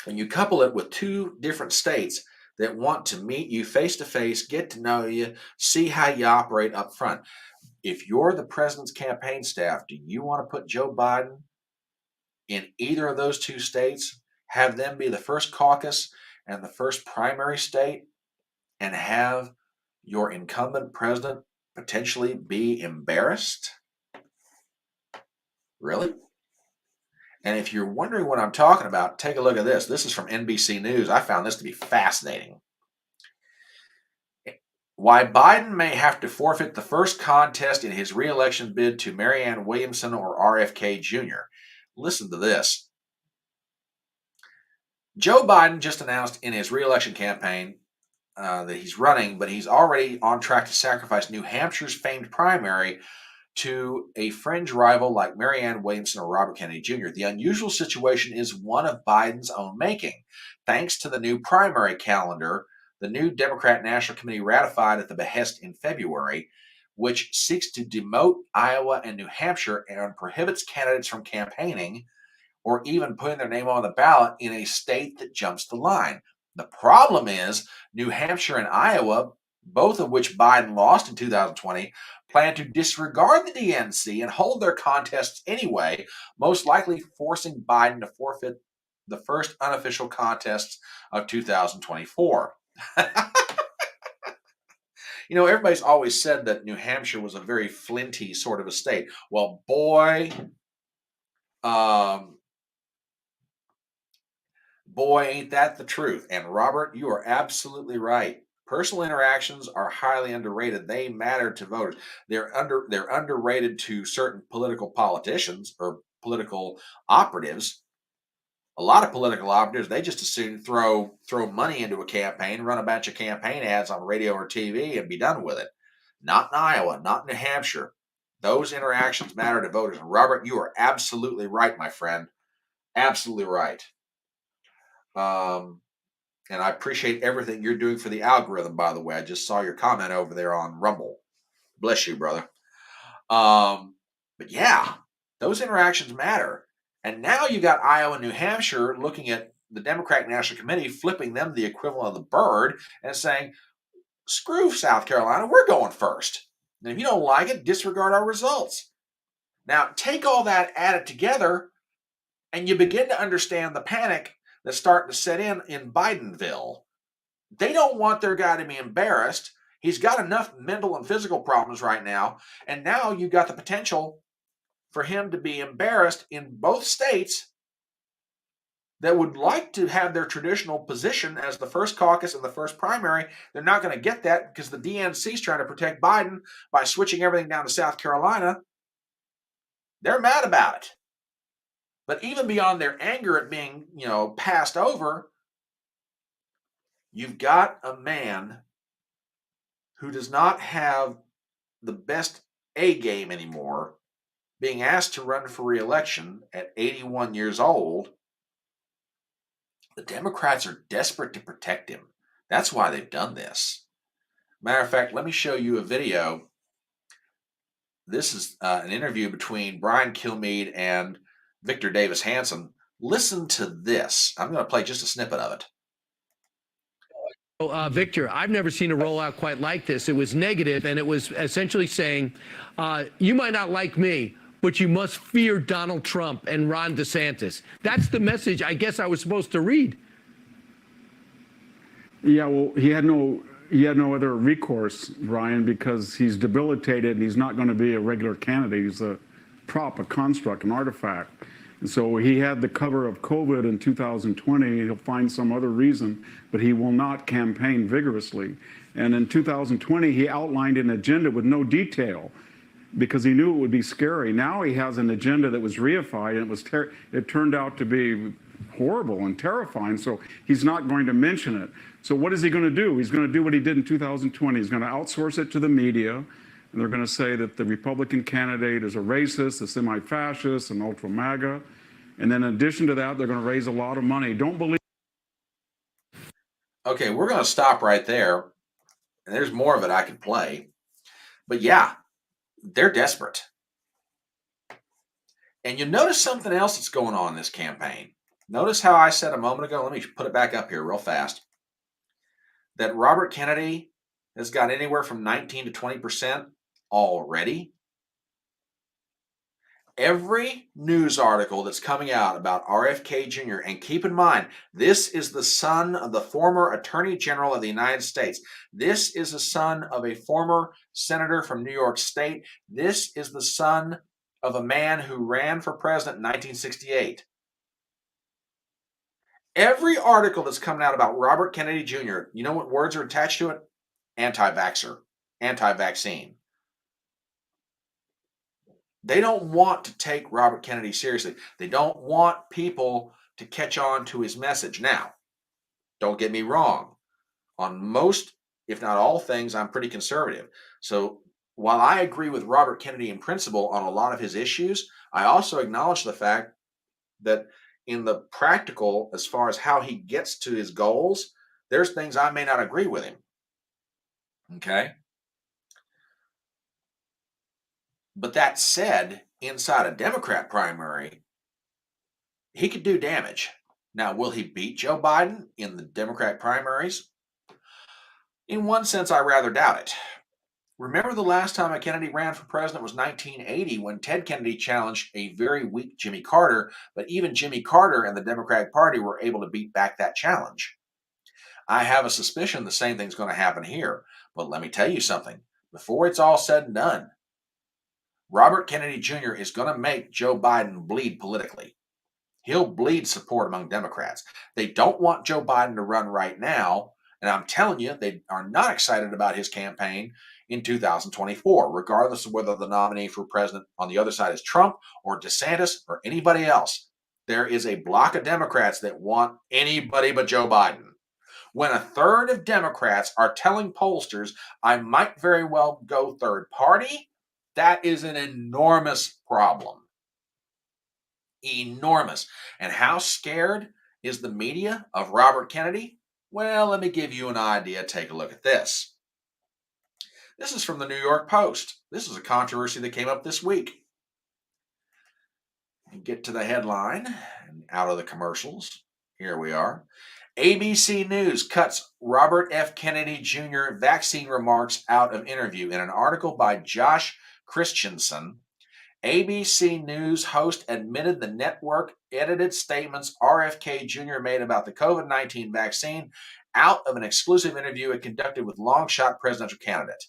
and you couple it with two different states that want to meet you face to face, get to know you, see how you operate up front. If you're the president's campaign staff, do you want to put Joe Biden in either of those two states, have them be the first caucus and the first primary state, and have your incumbent president potentially be embarrassed? Really? And if you're wondering what I'm talking about, take a look at this. This is from NBC News. I found this to be fascinating. Why Biden may have to forfeit the first contest in his reelection bid to Marianne Williamson or RFK Jr. Listen to this. Joe Biden just announced in his reelection campaign that he's running, but he's already on track to sacrifice New Hampshire's famed primary to a fringe rival like Marianne Williamson or Robert Kennedy Jr. The unusual situation is one of Biden's own making. Thanks to the new primary calendar, the new Democrat National Committee ratified at the behest in February, which seeks to demote Iowa and New Hampshire and prohibits candidates from campaigning or even putting their name on the ballot in a state that jumps the line. The problem is New Hampshire and Iowa, both of which Biden lost in 2020, plan to disregard the DNC and hold their contests anyway, most likely forcing Biden to forfeit the first unofficial contests of 2024. Everybody's always said that New Hampshire was a very flinty sort of a state. Well, boy, ain't that the truth. And Robert, you are absolutely right. Personal interactions are highly underrated. They matter to voters. They're underrated to certain political politicians or political operatives. A lot of political operatives, they just as soon throw money into a campaign, run a bunch of campaign ads on radio or TV, and be done with it. Not in Iowa, not in New Hampshire. Those interactions matter to voters. And Robert, you are absolutely right, my friend. Absolutely right. And I appreciate everything you're doing for the algorithm, by the way. I just saw your comment over there on Rumble. Bless you, brother. But yeah, those interactions matter. And now you got Iowa and New Hampshire looking at the Democratic National Committee, flipping them the equivalent of the bird and saying, screw South Carolina, we're going first. And if you don't like it, disregard our results. Now, take all that, add it together, and you begin to understand the panic that's starting to set in Bidenville. They don't want their guy to be embarrassed. He's got enough mental and physical problems right now. And now you've got the potential for him to be embarrassed in both states that would like to have their traditional position as the first caucus and the first primary. They're not going to get that because the DNC is trying to protect Biden by switching everything down to South Carolina. They're mad about it. But even beyond their anger at being, passed over, you've got a man who does not have the best A game anymore, being asked to run for re-election at 81 years old. The Democrats are desperate to protect him. That's why they've done this. Matter of fact, let me show you a video. This is an interview between Brian Kilmeade and Victor Davis Hanson. Listen to this. I'm going to play just a snippet of it. Victor, I've never seen a rollout quite like this. It was negative, and it was essentially saying, you might not like me, but you must fear Donald Trump and Ron DeSantis. That's the message I guess I was supposed to read. Yeah, well, he had no other recourse, Brian, because he's debilitated and he's not going to be a regular candidate. He's a prop, a construct, an artifact. And so he had the cover of COVID in 2020. He'll find some other reason, but he will not campaign vigorously. And in 2020, he outlined an agenda with no detail because he knew it would be scary. Now he has an agenda that was reified, and it turned out to be horrible and terrifying, so he's not going to mention it. So what is he going to do? He's going to do what he did in 2020. He's going to outsource it to the media, and they're going to say that the Republican candidate is a racist, a semi-fascist, an ultra-MAGA. And then in addition to that, they're going to raise a lot of money. Don't believe. Okay, we're going to stop right there. And there's more of it I could play. But yeah, they're desperate. And you notice something else that's going on in this campaign. Notice how I said a moment ago, let me put it back up here real fast, that Robert Kennedy has got anywhere from 19 to 20% already. every news article that's coming out about RFK Jr., and keep in mind, this is the son of the former Attorney General of the United States. This is the son of a former senator from New York State. This is the son of a man who ran for president in 1968. Every article that's coming out about Robert Kennedy Jr., you know what words are attached to it? Anti-vaxxer, anti-vaccine. They don't want to take Robert Kennedy seriously. They don't want people to catch on to his message. Now, don't get me wrong. On most, if not all things, I'm pretty conservative. So while I agree with Robert Kennedy in principle on a lot of his issues, I also acknowledge the fact that in the practical, as far as how he gets to his goals, there's things I may not agree with him. Okay? But that said, inside a Democrat primary, he could do damage. Now, will he beat Joe Biden in the Democrat primaries? In one sense, I rather doubt it. Remember the last time a Kennedy ran for president was 1980 when Ted Kennedy challenged a very weak Jimmy Carter, but even Jimmy Carter and the Democratic Party were able to beat back that challenge. I have a suspicion the same thing's going to happen here, but let me tell you something. Before it's all said and done, Robert Kennedy Jr. is going to make Joe Biden bleed politically. He'll bleed support among Democrats. They don't want Joe Biden to run right now, and I'm telling you, they are not excited about his campaign in 2024, regardless of whether the nominee for president on the other side is Trump or DeSantis or anybody else. There is a block of Democrats that want anybody but Joe Biden. When a third of Democrats are telling pollsters, I might very well go third party, that is an enormous problem. Enormous. And how scared is the media of Robert Kennedy? Well, let me give you an idea. Take a look at this. This is from the New York Post. This is a controversy that came up this week. Get to the headline and out of the commercials. Here we are. ABC News cuts Robert F. Kennedy Jr. vaccine remarks out of interview. In an article by Josh Christensen, ABC News host admitted the network edited statements RFK Jr. made about the COVID-19 vaccine out of an exclusive interview it conducted with long-shot presidential candidate.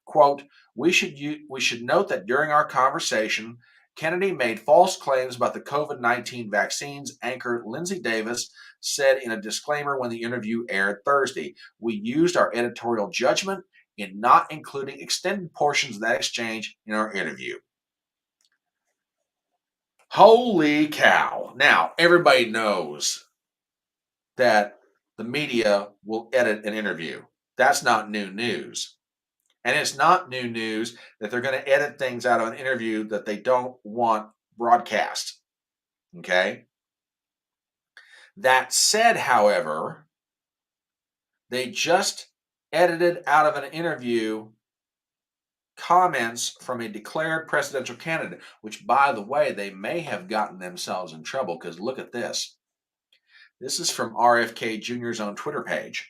Quote, we should note that during our conversation, Kennedy made false claims about the COVID-19 vaccines, anchor Lindsay Davis said in a disclaimer when the interview aired Thursday. We used our editorial judgment in not including extended portions of that exchange in our interview. Holy cow. Now, everybody knows that the media will edit an interview. That's not new news. And it's not new news that they're going to edit things out of an interview that they don't want broadcast. Okay? That said, however, they just edited out of an interview comments from a declared presidential candidate, which, by the way, they may have gotten themselves in trouble because look at this. This is from RFK Jr.'s own Twitter page.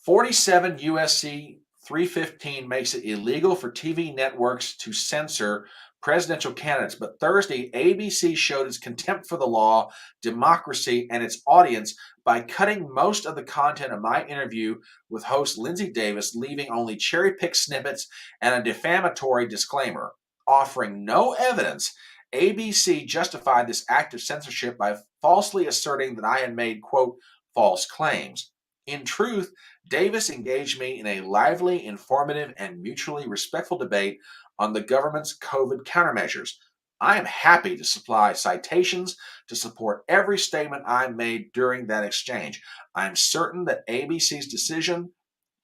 47 USC 315 makes it illegal for TV networks to censor presidential candidates, but Thursday, ABC showed its contempt for the law, democracy, and its audience by cutting most of the content of my interview with host Lindsay Davis, leaving only cherry-picked snippets and a defamatory disclaimer. Offering no evidence, ABC justified this act of censorship by falsely asserting that I had made, quote, false claims. In truth, Davis engaged me in a lively, informative, and mutually respectful debate on the government's COVID countermeasures. I am happy to supply citations to support every statement I made during that exchange. I am certain that ABC's decision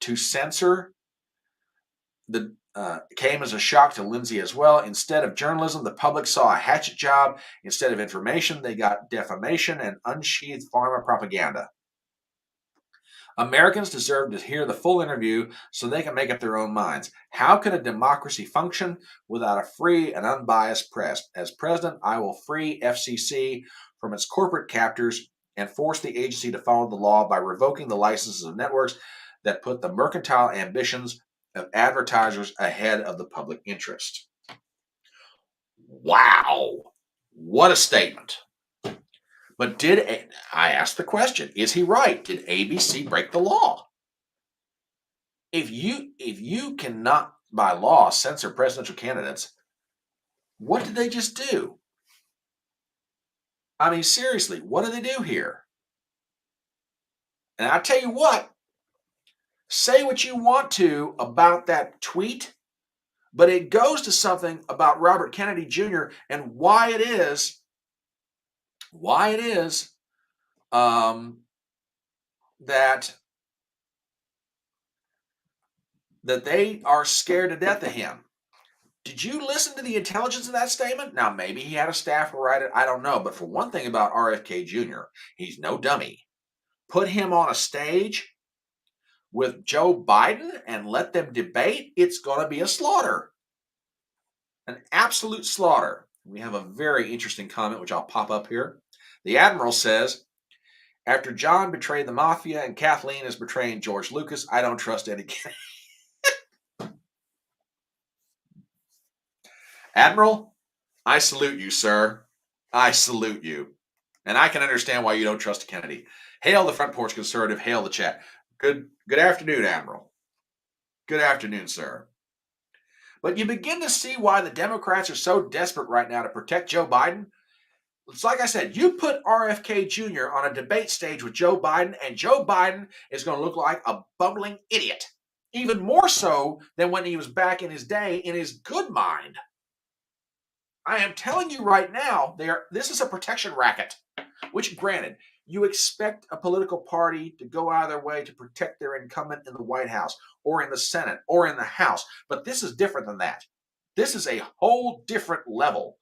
to censor came as a shock to Lindsay as well. Instead of journalism, the public saw a hatchet job. Instead of information, they got defamation and unsheathed pharma propaganda. Americans deserve to hear the full interview so they can make up their own minds. How can a democracy function without a free and unbiased press? As president, I will free FCC from its corporate captors and force the agency to follow the law by revoking the licenses of networks that put the mercantile ambitions of advertisers ahead of the public interest. Wow. What a statement. But I asked the question, is he right? Did ABC break the law? If you cannot by law censor presidential candidates, what did they just do? I mean, seriously, what did they do here? And I tell you what, say what you want to about that tweet, but it goes to something about Robert Kennedy Jr. and why it is that they are scared to death of him. Did you listen to the intelligence of that statement? Now, maybe he had a staffer write it. I don't know. But for one thing about RFK Jr., he's no dummy. Put him on a stage with Joe Biden and let them debate. It's going to be a slaughter. An absolute slaughter. We have a very interesting comment, which I'll pop up here. The Admiral says, after John betrayed the mafia and Kathleen is betraying George Lucas, I don't trust any Admiral, I salute you, sir. I salute you. And I can understand why you don't trust Kennedy. Hail the Front Porch Conservative. Hail the chat. Good afternoon, Admiral. Good afternoon, sir. But you begin to see why the Democrats are so desperate right now to protect Joe Biden. It's like I said, you put RFK Jr. on a debate stage with Joe Biden, and Joe Biden is going to look like a bumbling idiot. Even more so than when he was back in his day in his good mind. I am telling you right now, this is a protection racket, which granted, you expect a political party to go out of their way to protect their incumbent in the White House or in the Senate or in the House. But this is different than that. This is a whole different level.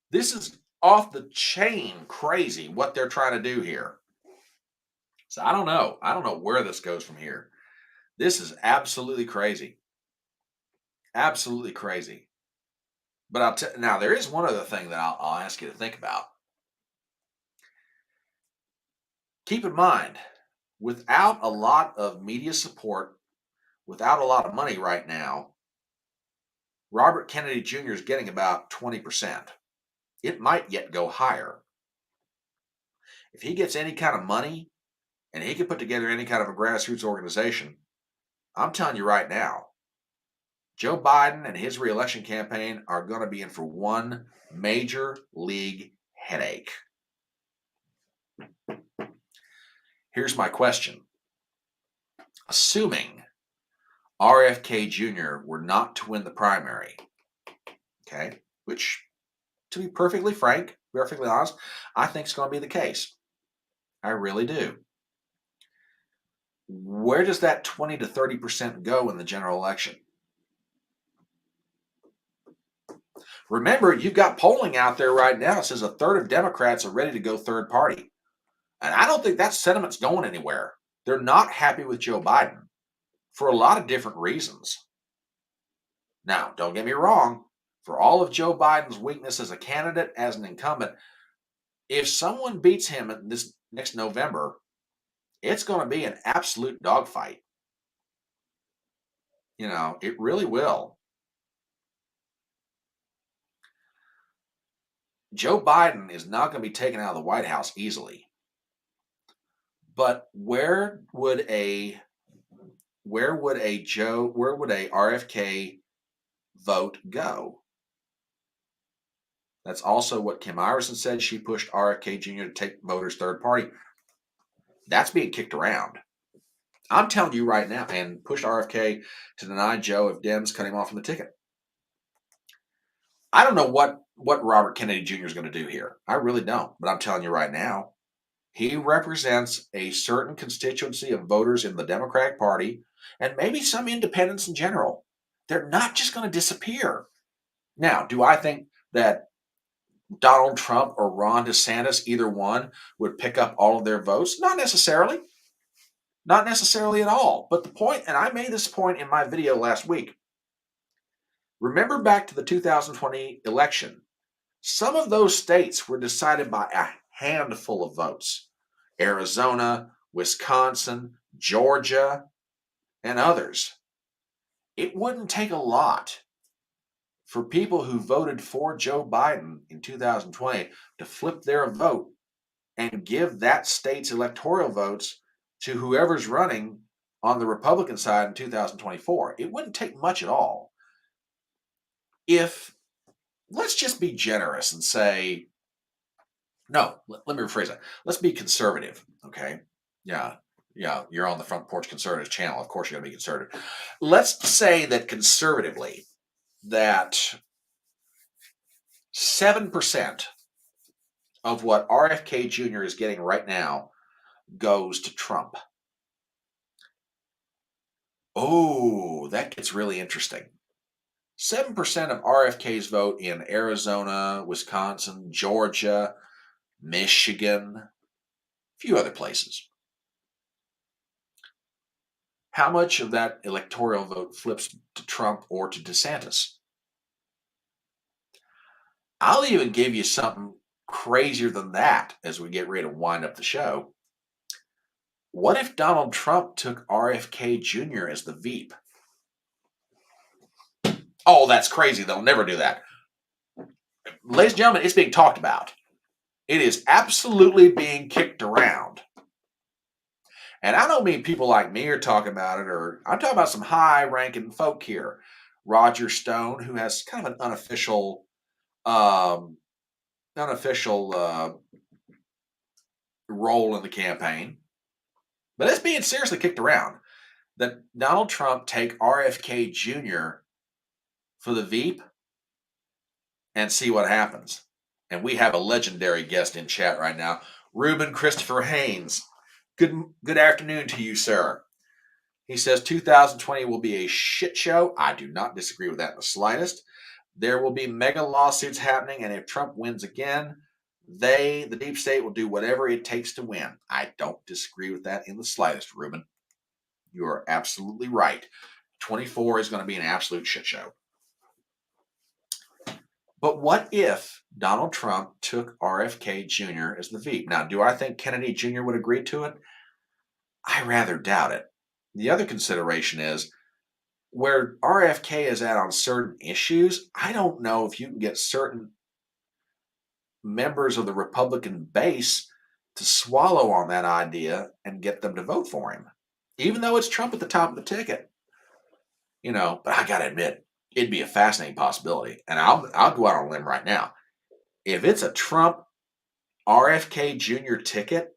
This is off the chain crazy what they're trying to do here. So I don't know. I don't know where this goes from here. This is absolutely crazy. Absolutely crazy. But now there is one other thing that I'll ask you to think about. Keep in mind, without a lot of media support, without a lot of money right now, Robert Kennedy Jr. is getting about 20%. It might yet go higher. If he gets any kind of money and he can put together any kind of a grassroots organization, I'm telling you right now, Joe Biden and his reelection campaign are going to be in for one major league headache. Here's my question. Assuming RFK Jr. were not to win the primary, okay, which, to be perfectly frank, perfectly honest, I think is going to be the case. I really do. Where does that 20 to 30% go in the general election? Remember, you've got polling out there right now that says a third of Democrats are ready to go third party. And I don't think that sentiment's going anywhere. They're not happy with Joe Biden for a lot of different reasons. Now, don't get me wrong. For all of Joe Biden's weakness as a candidate, as an incumbent, if someone beats him in this next November, it's going to be an absolute dogfight. You know, it really will. Joe Biden is not going to be taken out of the White House easily. But where would a RFK vote go? That's also what Kim Iverson said. She pushed RFK Jr. to take voters third party. That's being kicked around. I'm telling you right now, and pushed RFK to deny Joe if Dems cut him off from the ticket. I don't know what Robert Kennedy Jr. is going to do here. I really don't. But I'm telling you right now, he represents a certain constituency of voters in the Democratic Party and maybe some independents in general. They're not just going to disappear. Now, do I think that Donald Trump or Ron DeSantis, either one, would pick up all of their votes? Not necessarily. Not necessarily at all. But the point, and I made this point in my video last week. Remember back to the 2020 election. Some of those states were decided by a handful of votes. Arizona, Wisconsin, Georgia, and others. It wouldn't take a lot for people who voted for Joe Biden in 2020 to flip their vote and give that state's electoral votes to whoever's running on the Republican side in 2024. It wouldn't take much at all. If, let's just be generous and say, no, let me rephrase that. Let's be conservative, okay? Yeah, you're on the Front Porch Conservative channel. Of course you're going to be conservative. Let's say that conservatively, that 7% of what RFK Jr. is getting right now goes to Trump. Oh, that gets really interesting. 7% of RFK's vote in Arizona, Wisconsin, Georgia, Michigan, a few other places. How much of that electoral vote flips to Trump or to DeSantis? I'll even give you something crazier than that as we get ready to wind up the show. What if Donald Trump took RFK Jr. as the Veep? Oh, that's crazy. They'll never do that. Ladies and gentlemen, it's being talked about. It is absolutely being kicked around. And I don't mean people like me are talking about it, or I'm talking about some high-ranking folk here. Roger Stone, who has kind of an unofficial role in the campaign. But it's being seriously kicked around that Donald Trump take RFK Jr. for the Veep and see what happens. And we have a legendary guest in chat right now, Reuben Christopher Haynes. Good afternoon to you, sir. He says 2020 will be a shit show. I do not disagree with that in the slightest. There will be mega lawsuits happening, and if Trump wins again, the deep state, will do whatever it takes to win. I don't disagree with that in the slightest, Reuben. You are absolutely right. 24 is going to be an absolute shit show. But what if Donald Trump took RFK Jr. as the Veep? Now, do I think Kennedy Jr. would agree to it? I rather doubt it. The other consideration is where RFK is at on certain issues, I don't know if you can get certain members of the Republican base to swallow on that idea and get them to vote for him, even though it's Trump at the top of the ticket. But I got to admit, it'd be a fascinating possibility. And I'll go out on a limb right now. If it's a Trump RFK Jr. ticket,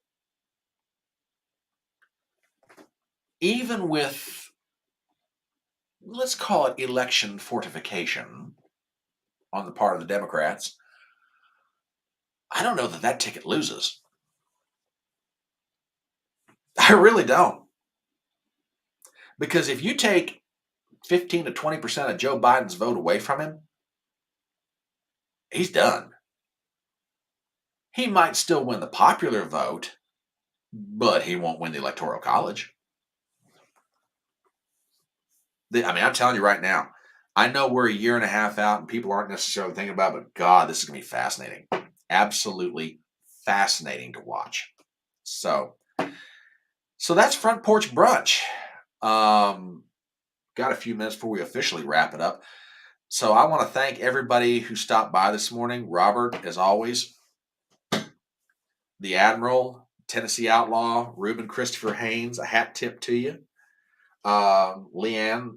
even with, let's call it election fortification on the part of the Democrats, I don't know that ticket loses. I really don't. Because if you take 15 to 20% of Joe Biden's vote away from him, he's done. He might still win the popular vote, but he won't win the Electoral College. I'm telling you right now, I know we're a year and a half out and people aren't necessarily thinking about it, but God, this is going to be fascinating. Absolutely fascinating to watch. So that's Front Porch Brunch. Got a few minutes before we officially wrap it up. So I want to thank everybody who stopped by this morning. Robert, as always, the Admiral, Tennessee Outlaw, Reuben Christopher Haynes, a hat tip to you. Leanne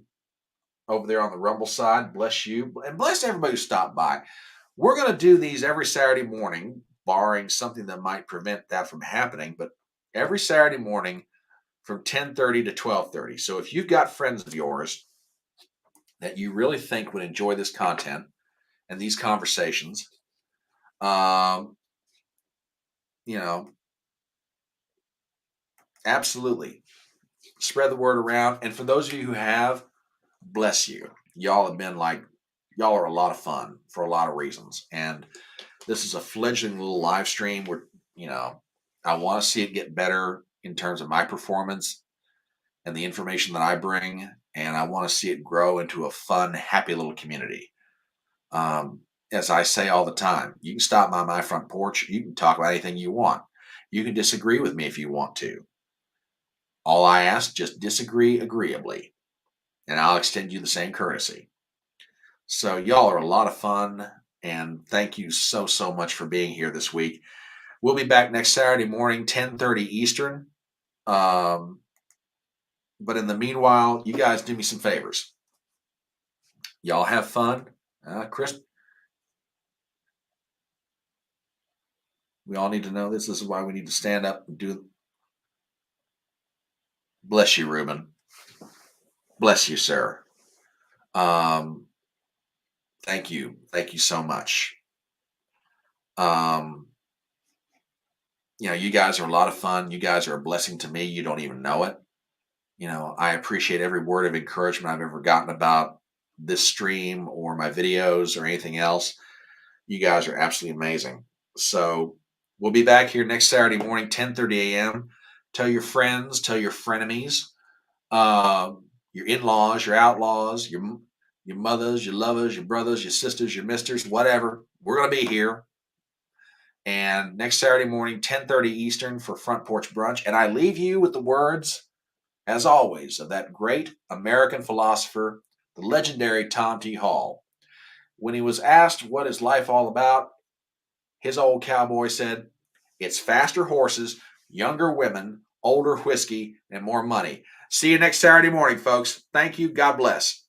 over there on the Rumble side, bless you. And bless everybody who stopped by. We're going to do these every Saturday morning, barring something that might prevent that from happening, but every Saturday morning from 10:30 to 12:30. So if you've got friends of yours that you really think would enjoy this content and these conversations, absolutely spread the word around. And for those of you who have, bless you. Y'all are a lot of fun for a lot of reasons. And this is a fledgling little live stream where, I want to see it get better in terms of my performance and the information that I bring. And I want to see it grow into a fun, happy little community. As I say all the time, you can stop by my front porch. You can talk about anything you want. You can disagree with me if you want to. All I ask, just disagree agreeably, and I'll extend you the same courtesy. So y'all are a lot of fun, and thank you so much for being here this week. We'll be back next Saturday morning, 10:30 Eastern. But in the meanwhile, you guys do me some favors. Y'all have fun. Chris, we all need to know this. This is why we need to stand up and do it. Bless you, Reuben. Bless you, sir. Thank you. Thank you so much. You guys are a lot of fun. You guys are a blessing to me. You don't even know it. I appreciate every word of encouragement I've ever gotten about this stream or my videos or anything else. You guys are absolutely amazing. So we'll be back here next Saturday morning, 10:30 a.m. Tell your friends, tell your frenemies, your in-laws, your outlaws, your mothers, your lovers, your brothers, your sisters, your misters, whatever. We're going to be here. And next Saturday morning, 10:30 Eastern for Front Porch Brunch. And I leave you with the words, as always, of that great American philosopher, the legendary Tom T. Hall. When he was asked what is life all about, his old cowboy said, "It's faster horses, younger women, older whiskey, and more money." See you next Saturday morning, folks. Thank you. God bless.